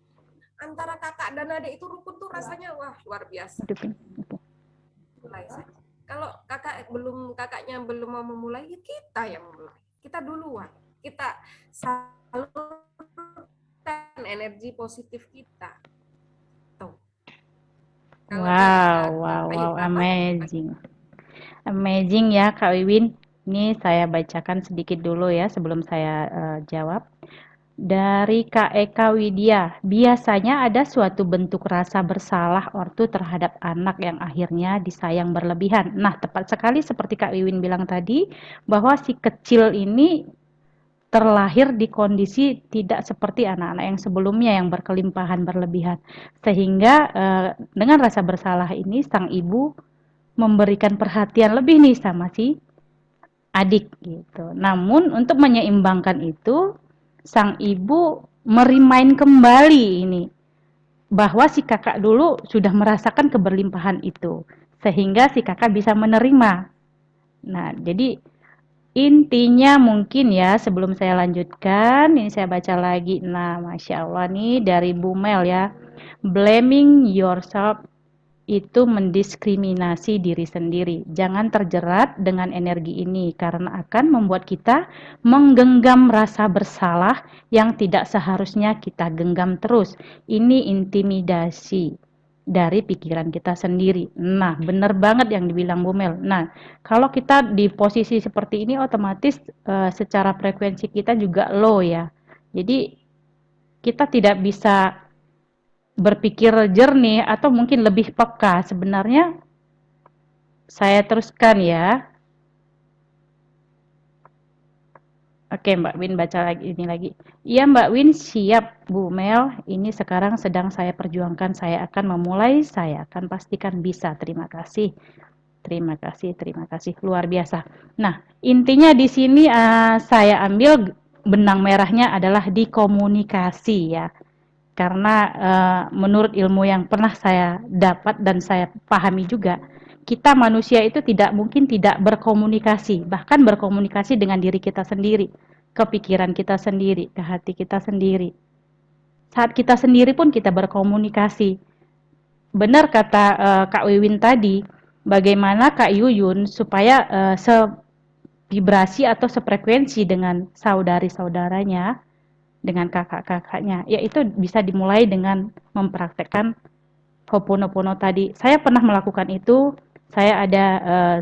antara kakak dan adik itu rukun tuh rasanya wah luar biasa. Mulai saja. Kalau kakaknya belum mau memulai, ya kita yang mulai. Kita duluan. Kita salurkan energi positif kita. Tuh. Wow, amazing. Amazing ya Kak Wiwin. Ini saya bacakan sedikit dulu ya sebelum saya jawab. Dari Kak Eka Widya, biasanya ada suatu bentuk rasa bersalah ortu terhadap anak yang akhirnya disayang berlebihan. Nah, tepat sekali seperti Kak Wiwin bilang tadi, bahwa si kecil ini terlahir di kondisi tidak seperti anak-anak yang sebelumnya yang berkelimpahan berlebihan. Sehingga dengan rasa bersalah ini, sang ibu memberikan perhatian lebih nih sama si adik gitu. Namun untuk menyeimbangkan itu, sang ibu merimain kembali ini bahwa si kakak dulu sudah merasakan keberlimpahan itu sehingga si kakak bisa menerima. Nah, jadi intinya mungkin ya sebelum saya lanjutkan, ini saya baca lagi. Nah, Masya Allah nih dari Bu Mel ya. Blaming yourself itu mendiskriminasi diri sendiri. Jangan terjerat dengan energi ini karena akan membuat kita menggenggam rasa bersalah yang tidak seharusnya kita genggam terus. Ini intimidasi dari pikiran kita sendiri. Nah, benar banget yang dibilang Bu Mel. Nah, kalau kita di posisi seperti ini otomatis secara frekuensi kita juga low ya. Jadi kita tidak bisa berpikir jernih atau mungkin lebih peka. Sebenarnya saya teruskan ya. Oke, Mbak Win baca lagi ini lagi. Iya Mbak Win, siap Bu Mel. Ini sekarang sedang saya perjuangkan. Saya akan memulai, saya akan pastikan bisa. Terima kasih. Terima kasih. Luar biasa. Nah, intinya di sini saya ambil benang merahnya adalah di komunikasi ya. Karena menurut ilmu yang pernah saya dapat dan saya pahami juga, kita manusia itu tidak mungkin tidak berkomunikasi, bahkan berkomunikasi dengan diri kita sendiri. ke pikiran kita sendiri, ke hati kita sendiri. Saat kita sendiri pun kita berkomunikasi. Benar kata Kak Wiwin tadi, bagaimana Kak Yuyun supaya sevibrasi atau sefrekuensi dengan saudari-saudaranya, dengan kakak-kakaknya, yaitu bisa dimulai dengan mempraktekkan Ho'oponopono tadi. Saya pernah melakukan itu. Saya ada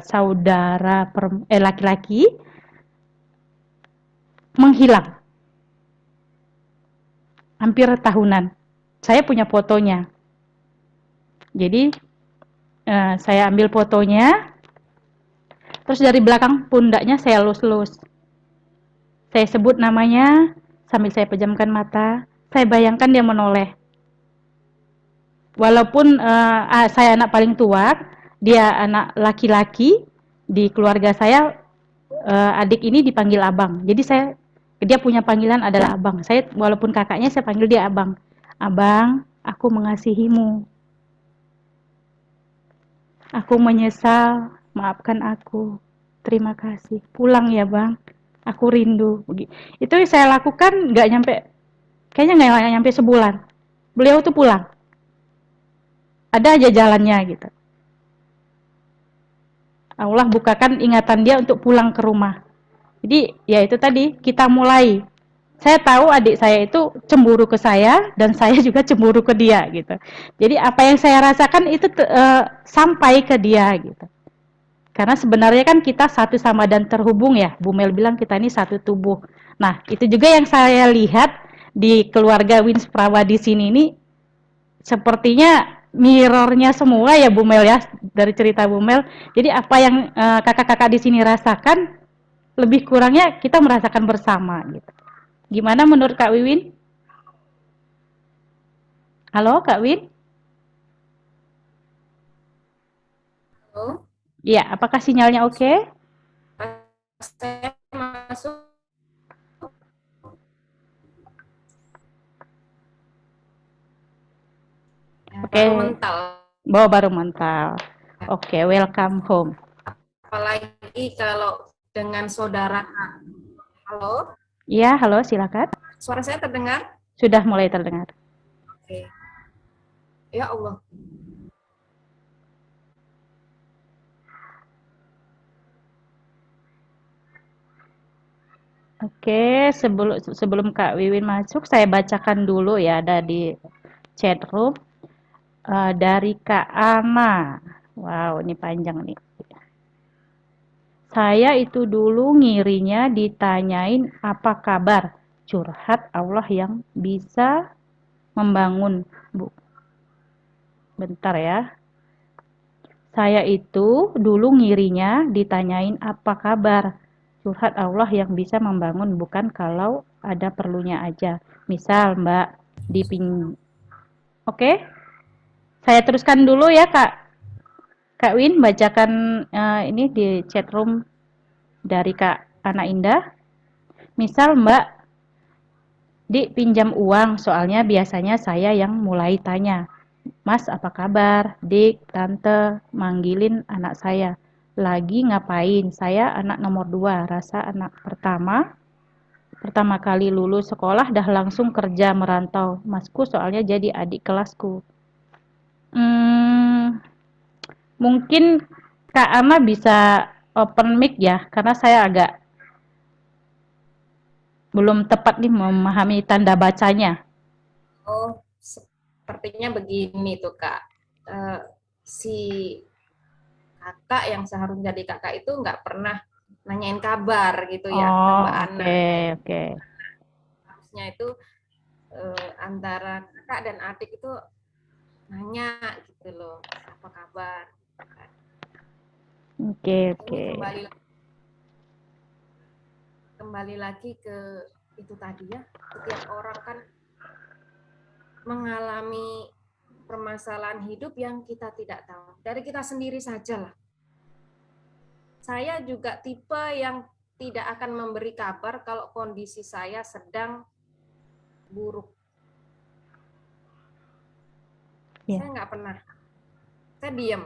saudara laki-laki menghilang hampir tahunan. Saya punya fotonya. Jadi saya ambil fotonya, terus dari belakang pundaknya saya lus-lus. Saya sebut namanya sambil saya pejamkan mata. Saya bayangkan dia menoleh. Walaupun saya anak paling tua, dia anak laki-laki di keluarga saya, adik ini dipanggil abang. Jadi dia punya panggilan adalah abang. Saya walaupun kakaknya saya panggil dia abang. Abang, aku mengasihimu. Aku menyesal, maafkan aku. Terima kasih. Pulang ya bang. Aku rindu. Itu saya lakukan nggak nyampe, kayaknya nggak nyampe sebulan. Beliau tuh pulang. Ada aja jalannya gitu. Allah bukakan ingatan dia untuk pulang ke rumah. Jadi ya itu tadi, kita mulai. Saya tahu adik saya itu cemburu ke saya dan saya juga cemburu ke dia gitu. Jadi apa yang saya rasakan itu sampai ke dia gitu. Karena sebenarnya kan kita satu sama dan terhubung ya. Bu Mel bilang kita ini satu tubuh. Nah, itu juga yang saya lihat di keluarga Wins Prawa di sini ini, sepertinya mirrornya semua ya Bu Mel ya, dari cerita Bu Mel. Jadi apa yang kakak-kakak di sini rasakan, lebih kurangnya kita merasakan bersama gitu. Gimana menurut Kak Wiwin? Halo Kak Win? Halo, Ya, apakah sinyalnya oke? saya masuk. Ya, Oke. baru mental. Baru mental. Oke, welcome home. Apalagi kalau dengan saudara. Halo, Iya, halo, silakan. suara saya terdengar? Sudah mulai terdengar. Oke. Ya Allah. Oke, sebelum Kak Wiwin masuk, saya bacakan dulu ya, ada di chat room dari Kak Ana. Wow, ini panjang nih. Saya itu dulu ngirinya ditanyain apa kabar, curhat Allah yang bisa membangun. Bu, bentar ya. Saya itu dulu ngirinya ditanyain apa kabar, curhat Allah yang bisa membangun, bukan kalau ada perlunya aja. Misal Mbak Oke, saya teruskan dulu ya Kak Win, bacakan ini di chat room dari Kak Ana Indah. Misal Mbak pinjam uang, soalnya biasanya saya yang mulai tanya. Mas apa kabar? Dik, tante, manggilin anak saya. Lagi ngapain? Saya anak nomor 2, rasa anak pertama kali lulus sekolah dah langsung kerja merantau. Masku soalnya jadi adik kelasku. Mungkin Kak Ama bisa open mic ya, karena saya agak belum tepat nih memahami tanda bacanya. Oh, sepertinya begini tuh Kak. Si kakak yang seharusnya jadi kakak itu nggak pernah nanyain kabar gitu ya ke Mbak Ana. Oke. Harusnya itu antara kakak dan adik itu nanya gitu loh, apa kabar. Oke. Ini kembali lagi ke itu tadi ya, setiap orang kan mengalami permasalahan hidup yang kita tidak tahu. Dari kita sendiri saja lah. Saya juga tipe yang tidak akan memberi kabar kalau kondisi saya sedang buruk. Saya nggak pernah. Saya diam.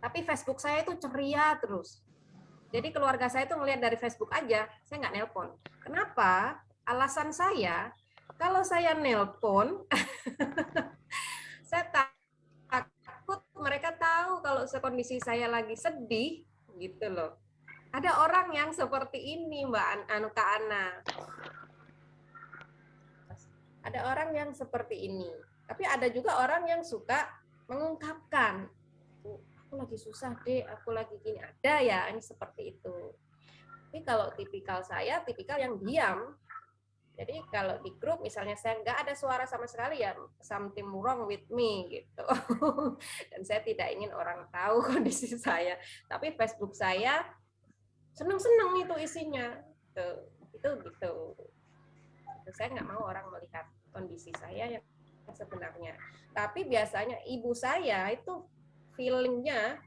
Tapi Facebook saya itu ceria terus. Jadi keluarga saya itu ngelihat dari Facebook aja, saya nggak nelpon. Kenapa? Alasan saya, kalau saya nelpon, saya takut mereka tahu kalau kondisi saya lagi sedih, gitu loh. Ada orang yang seperti ini, Mbak Kak Ana. Ada orang yang seperti ini. Tapi ada juga orang yang suka mengungkapkan, aku lagi susah deh, aku lagi gini. Ada ya, ini seperti itu. Tapi kalau tipikal saya, tipikal yang diam. Jadi kalau di grup misalnya saya nggak ada suara sama sekali, ya something wrong with me gitu. Dan saya tidak ingin orang tahu kondisi saya. Tapi Facebook saya seneng-seneng itu isinya. Itu gitu. Saya nggak mau orang melihat kondisi saya yang sebenarnya. Tapi biasanya ibu saya itu feelingnya,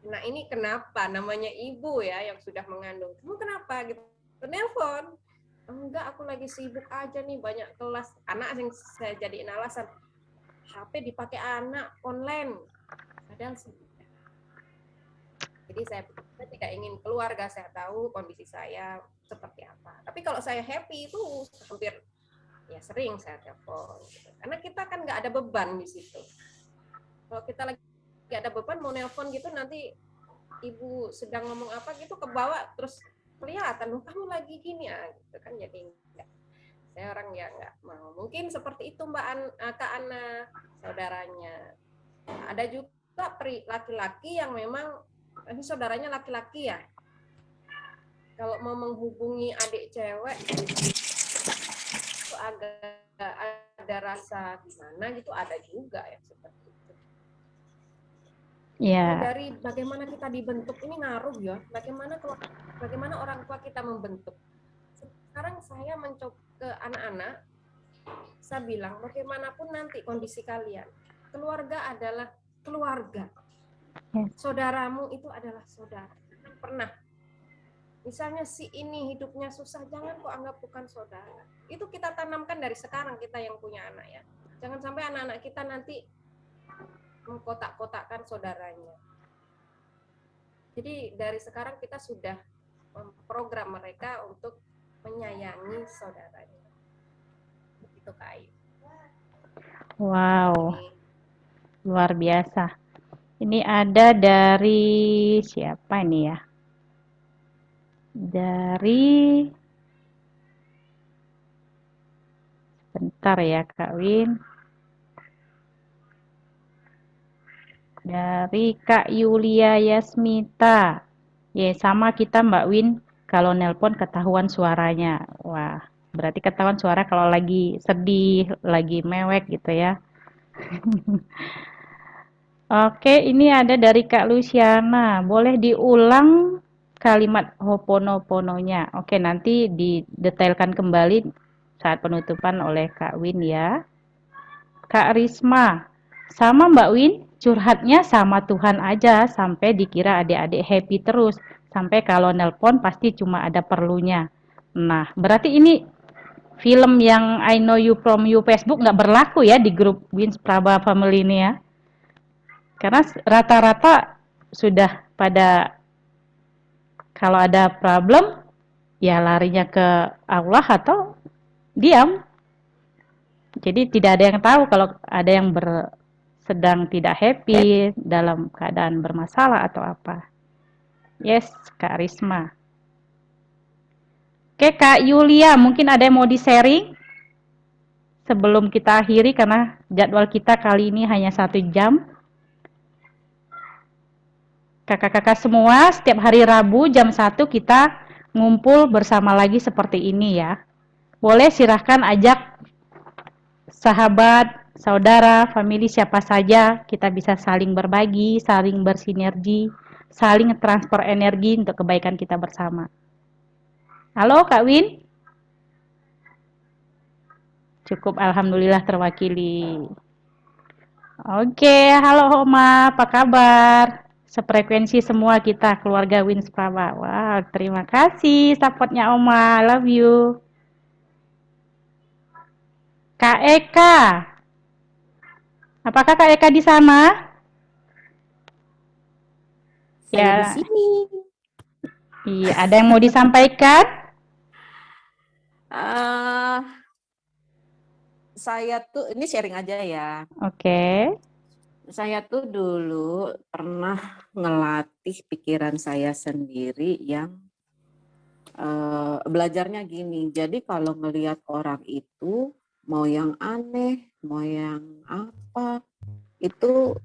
nah ini kenapa namanya ibu ya yang sudah mengandung, kamu kenapa gitu, nelpon, enggak aku lagi sibuk aja nih banyak kelas, anak yang saya jadiin alasan, HP dipakai anak online, padahal sih. Jadi saya tidak ingin keluarga saya tahu kondisi saya seperti apa. Tapi kalau saya happy itu hampir ya sering saya telepon gitu. Karena kita kan nggak ada beban di situ. Kalau kita lagi nggak ada beban mau nelpon gitu, nanti ibu sedang ngomong apa gitu ke bawah terus kelihatan kamu lagi gini ya gitu kan, jadi enggak. Saya orang yang nggak mau. Mungkin seperti itu Kak Ana, saudaranya. Ada juga laki-laki yang memang ini saudaranya laki-laki ya. Kalau mau menghubungi adik cewek itu agak ada rasa gimana gitu, ada juga ya seperti itu. Ya. Dari bagaimana kita dibentuk ini ngaruh ya. Bagaimana orang tua kita membentuk. Sekarang saya mencoba ke anak-anak, saya bilang bagaimanapun nanti kondisi kalian, keluarga adalah keluarga. Saudaramu itu adalah saudara. Jangan pernah, misalnya si ini hidupnya susah, jangan kok anggap bukan saudara. Itu kita tanamkan dari sekarang, kita yang punya anak ya. Jangan sampai anak-anak kita nanti mengkotak-kotakkan saudaranya. Jadi dari sekarang kita sudah memprogram mereka untuk menyayangi saudaranya. Begitu Kak Ayu. Wow, luar biasa. Ini ada dari siapa ini ya? Dari, bentar ya Kak Win. Dari Kak Yulia Yasmita. Ya, sama kita Mbak Win, kalau nelpon ketahuan suaranya. Wah, berarti ketahuan suara kalau lagi sedih, lagi mewek gitu ya. Oke, ini ada dari Kak Luciana. Boleh diulang kalimat Ho'oponopono-nya. Oke, nanti didetailkan kembali saat penutupan oleh Kak Win ya. Kak Risma, sama Mbak Win, curhatnya sama Tuhan aja sampai dikira adik-adik happy terus. Sampai kalau nelpon pasti cuma ada perlunya. Nah, berarti ini film yang I Know You From You Facebook nggak berlaku ya di grup Wins Praba Family ini ya. Karena rata-rata sudah pada kalau ada problem ya larinya ke Allah atau diam. Jadi tidak ada yang tahu kalau ada yang sedang tidak happy, dalam keadaan bermasalah atau apa. Yes, Kak Risma. Oke, Kak Yulia, mungkin ada yang mau di-sharing sebelum kita akhiri karena jadwal kita kali ini hanya 1 jam. Kakak-kakak semua, setiap hari Rabu jam 1 kita ngumpul bersama lagi seperti ini ya. Boleh silahkan ajak sahabat, saudara, famili siapa saja, kita bisa saling berbagi, saling bersinergi, saling transfer energi untuk kebaikan kita bersama. Halo Kak Win? Cukup, alhamdulillah terwakili. Oke, halo Oma, apa kabar? Sefrekuensi semua kita, keluarga Wins Praba. Wow, terima kasih supportnya Oma, love you. Kak Eka, apakah Kak Eka di sana? Saya Ya. di sini. Iya, ada yang mau disampaikan? Eh, saya tuh ini sharing aja ya. Oke. Saya tuh dulu pernah ngelatih pikiran saya sendiri yang belajarnya gini. Jadi kalau ngelihat orang itu mau yang aneh, mau yang apa, itu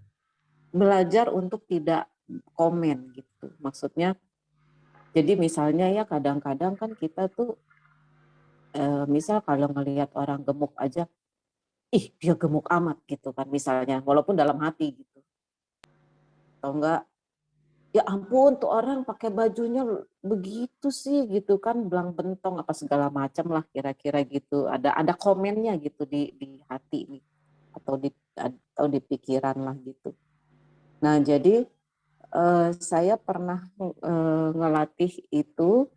belajar untuk tidak komen gitu. Maksudnya, jadi misalnya ya kadang-kadang kan kita tuh misal kalau ngelihat orang gemuk aja, ih dia gemuk amat gitu kan misalnya, walaupun dalam hati gitu. Atau enggak, ya ampun tuh orang pakai bajunya begitu sih gitu kan, belang bentong apa segala macam lah kira-kira gitu. Ada komennya gitu di hati nih atau di pikiran lah gitu. Nah jadi saya pernah ngelatih itu.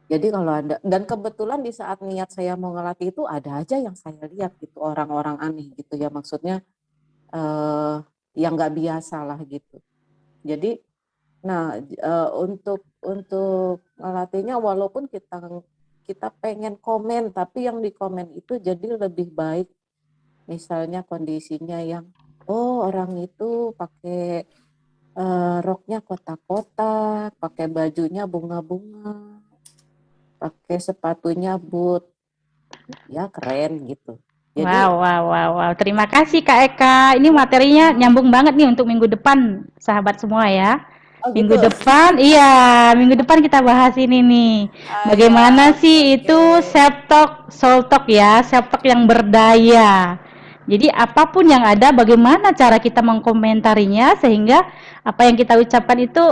Jadi kalau ada, dan kebetulan di saat niat saya mau ngelatih itu ada aja yang saya lihat gitu, orang-orang aneh gitu ya, maksudnya yang nggak biasa lah gitu. Jadi, nah untuk ngelatihnya walaupun kita pengen komen, tapi yang di komen itu jadi lebih baik, misalnya kondisinya yang, oh orang itu pakai roknya kotak-kotak, pakai bajunya bunga-bunga, pakai sepatunya boot, ya keren gitu. Jadi Wow. Terima kasih Kak Eka. Ini materinya nyambung banget nih untuk minggu depan, sahabat semua ya. Minggu gitu. depan, iya, minggu depan kita bahas ini nih. Ya, Bagaimana sih oke. itu self talk, soul talk ya, self talk yang berdaya. Jadi apapun yang ada, bagaimana cara kita mengkomentarinya sehingga apa yang kita ucapkan itu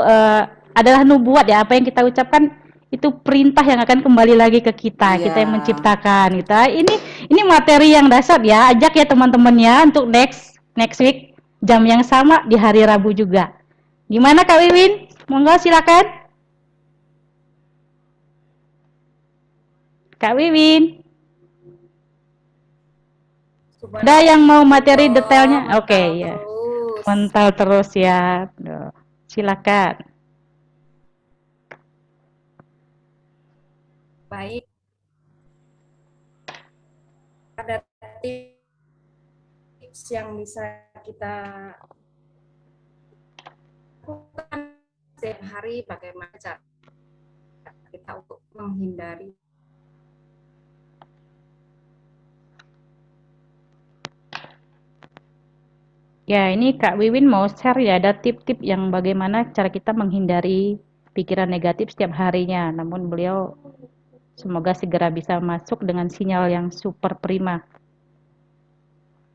adalah nubuat ya. Apa yang kita ucapkan itu perintah yang akan kembali lagi ke kita. Iya. Kita yang menciptakan gitu. Ini materi yang dasar ya. Ajak ya teman-temannya untuk next week jam yang sama di hari Rabu juga. Gimana Kak Wiwin? Monggo silakan. Kak Wiwin. Ada yang mau materi detailnya? Oke, ya. Terus. Mental terus ya. Duh. Silakan. Baik. Ada tips yang bisa kita lakukan setiap hari, bagaimana cara kita untuk menghindari. Ya, ini Kak Wiwin mau share ya, ada tip-tip yang bagaimana cara kita menghindari pikiran negatif setiap harinya. Namun beliau semoga segera bisa masuk dengan sinyal yang super prima.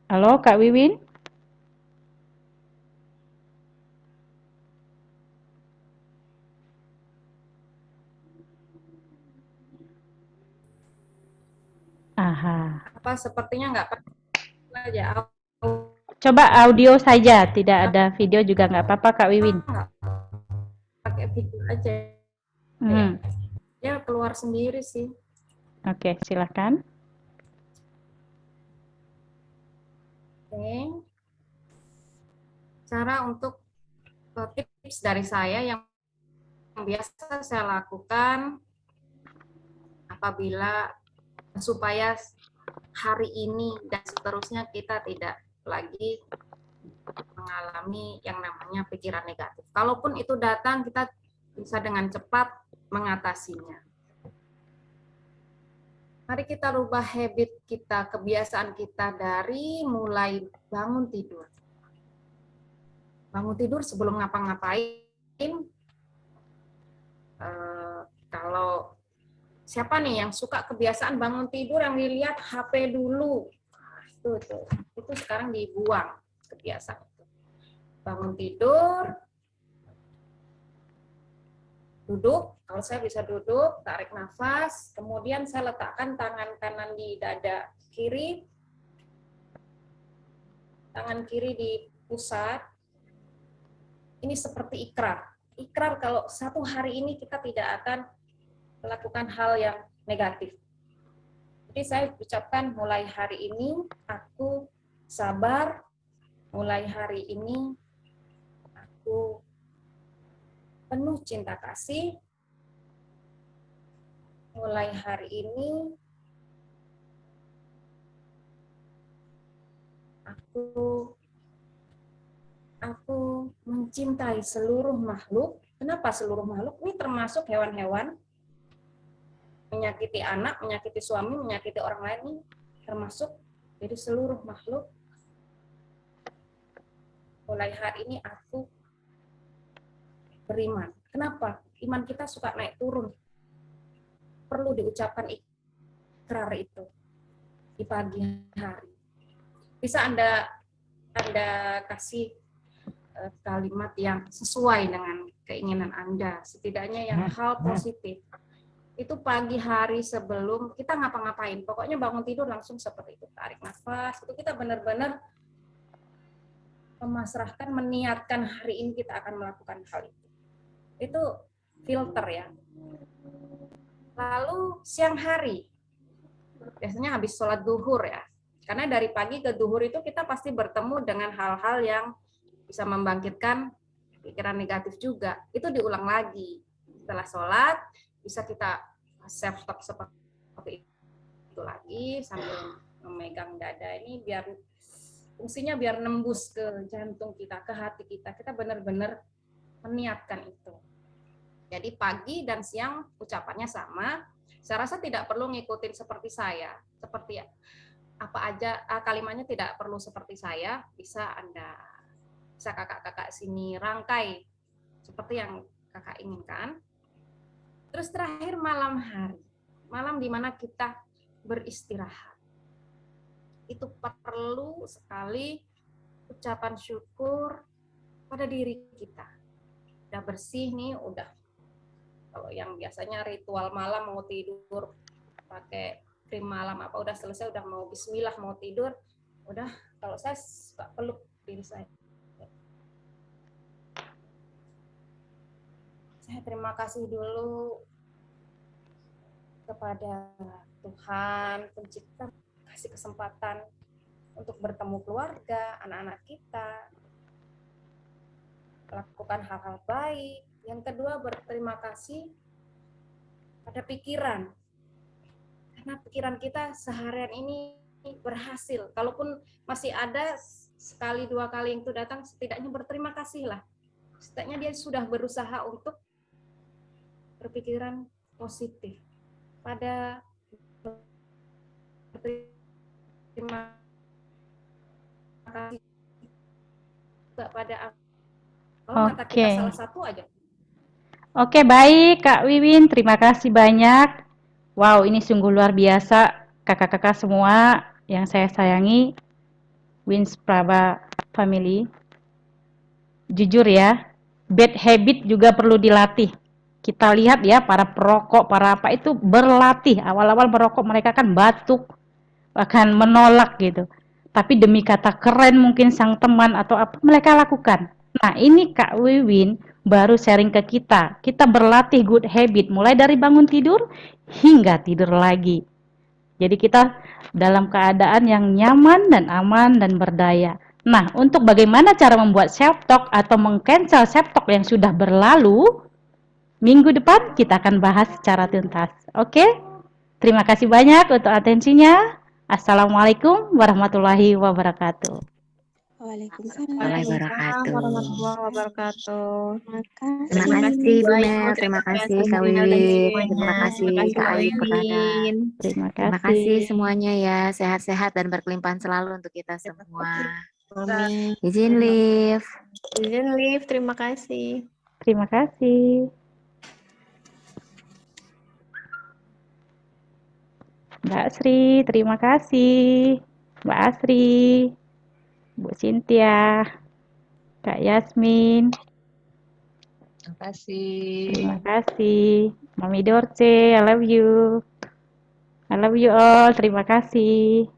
Halo Kak Wiwin? Aha. Apa sepertinya nggak pernah aja. Coba audio saja, tidak ada video juga nggak apa-apa Kak Wiwin. Pakai video aja. Ya keluar sendiri sih. Oke, silakan. Oke. Cara untuk tips dari saya yang biasa saya lakukan apabila supaya hari ini dan seterusnya kita tidak lagi mengalami yang namanya pikiran negatif. Kalaupun itu datang, kita bisa dengan cepat mengatasinya. Mari kita rubah habit kita, kebiasaan kita dari mulai bangun tidur. Bangun tidur sebelum ngapa-ngapain, kalau siapa nih yang suka kebiasaan bangun tidur yang dilihat HP dulu, itu sekarang dibuang kebiasaan itu. Bangun tidur, duduk, kalau saya bisa duduk, tarik nafas, kemudian saya letakkan tangan kanan di dada kiri, tangan kiri di pusat. Ini seperti ikrar. Ikrar kalau satu hari ini kita tidak akan melakukan hal yang negatif. Jadi saya ucapkan mulai hari ini aku sabar, mulai hari ini aku penuh cinta kasih, mulai hari ini aku mencintai seluruh makhluk. Kenapa seluruh makhluk? Ini termasuk hewan-hewan, menyakiti anak, menyakiti suami, menyakiti orang lain, ini termasuk. Jadi seluruh makhluk. Mulai hari ini aku beriman. Kenapa? Iman kita suka naik turun. Perlu diucapkan ikrar itu di pagi hari. Bisa Anda kasih kalimat yang sesuai dengan keinginan Anda, setidaknya yang hal positif. Itu pagi hari sebelum kita ngapa-ngapain, pokoknya bangun tidur langsung seperti itu, tarik nafas, itu kita benar-benar memasrahkan, meniatkan hari ini kita akan melakukan hal itu. Itu filter ya. Lalu siang hari, biasanya habis sholat duhur ya, karena dari pagi ke duhur itu kita pasti bertemu dengan hal-hal yang bisa membangkitkan pikiran negatif juga. Itu diulang lagi. Setelah sholat, bisa kita self-talk seperti itu lagi, sambil memegang dada ini, biar fungsinya biar nembus ke jantung kita, ke hati kita. Kita benar-benar meniatkan itu. Jadi pagi dan siang ucapannya sama. Saya rasa tidak perlu ngikutin seperti saya. Seperti apa aja, kalimatnya tidak perlu seperti saya. Bisa kakak-kakak sini rangkai seperti yang kakak inginkan. Terus terakhir malam hari. Malam di mana kita beristirahat. Itu perlu sekali ucapan syukur pada diri kita. Udah bersih nih, udah. Kalau yang biasanya ritual malam mau tidur pakai krim malam apa udah selesai, udah mau bismillah mau tidur, udah. Kalau saya suka peluk diri saya. Saya terima kasih dulu kepada Tuhan Pencipta, kasih kesempatan untuk bertemu keluarga, anak-anak kita, melakukan hal-hal baik. Yang kedua, berterima kasih pada pikiran. Karena pikiran kita seharian ini berhasil. Kalaupun masih ada sekali dua kali yang itu datang, setidaknya berterima kasihlah. Setidaknya dia sudah berusaha untuk berpikiran positif. Pada berterima kasih juga pada kalau mata kita salah satu aja. Oke, baik Kak Wiwin, terima kasih banyak. Wow, ini sungguh luar biasa kakak-kakak semua yang saya sayangi, Wins Praba Family. Jujur ya, bad habit juga perlu dilatih. Kita lihat ya, para perokok, para apa itu berlatih. Awal-awal merokok mereka kan batuk, bahkan menolak gitu. Tapi demi kata keren mungkin sang teman atau apa mereka lakukan. Nah, ini Kak Wiwin baru sharing ke kita. Kita berlatih good habit mulai dari bangun tidur hingga tidur lagi. Jadi kita dalam keadaan yang nyaman dan aman dan berdaya. Nah, untuk bagaimana cara membuat self-talk atau meng-cancel self-talk yang sudah berlalu, minggu depan kita akan bahas secara tuntas. Oke? Terima kasih banyak untuk atensinya. Assalamualaikum warahmatullahi wabarakatuh. Waalaikumsalam warahmatullahi wabarakatuh. Terima kasih Bu Mel, terima kasih Kak Wiwin, terima kasih Kak Ayu Perdana. Terima kasih semuanya ya, sehat-sehat dan berkelimpahan selalu untuk kita semua. Amin. Izin live. Izin live, terima kasih. Terima kasih. Mbak Sri, terima kasih. Mbak Asri, Bu Cynthia, Kak Yasmin. Terima kasih. Terima kasih. Mami Dorce, I love you. I love you all. Terima kasih.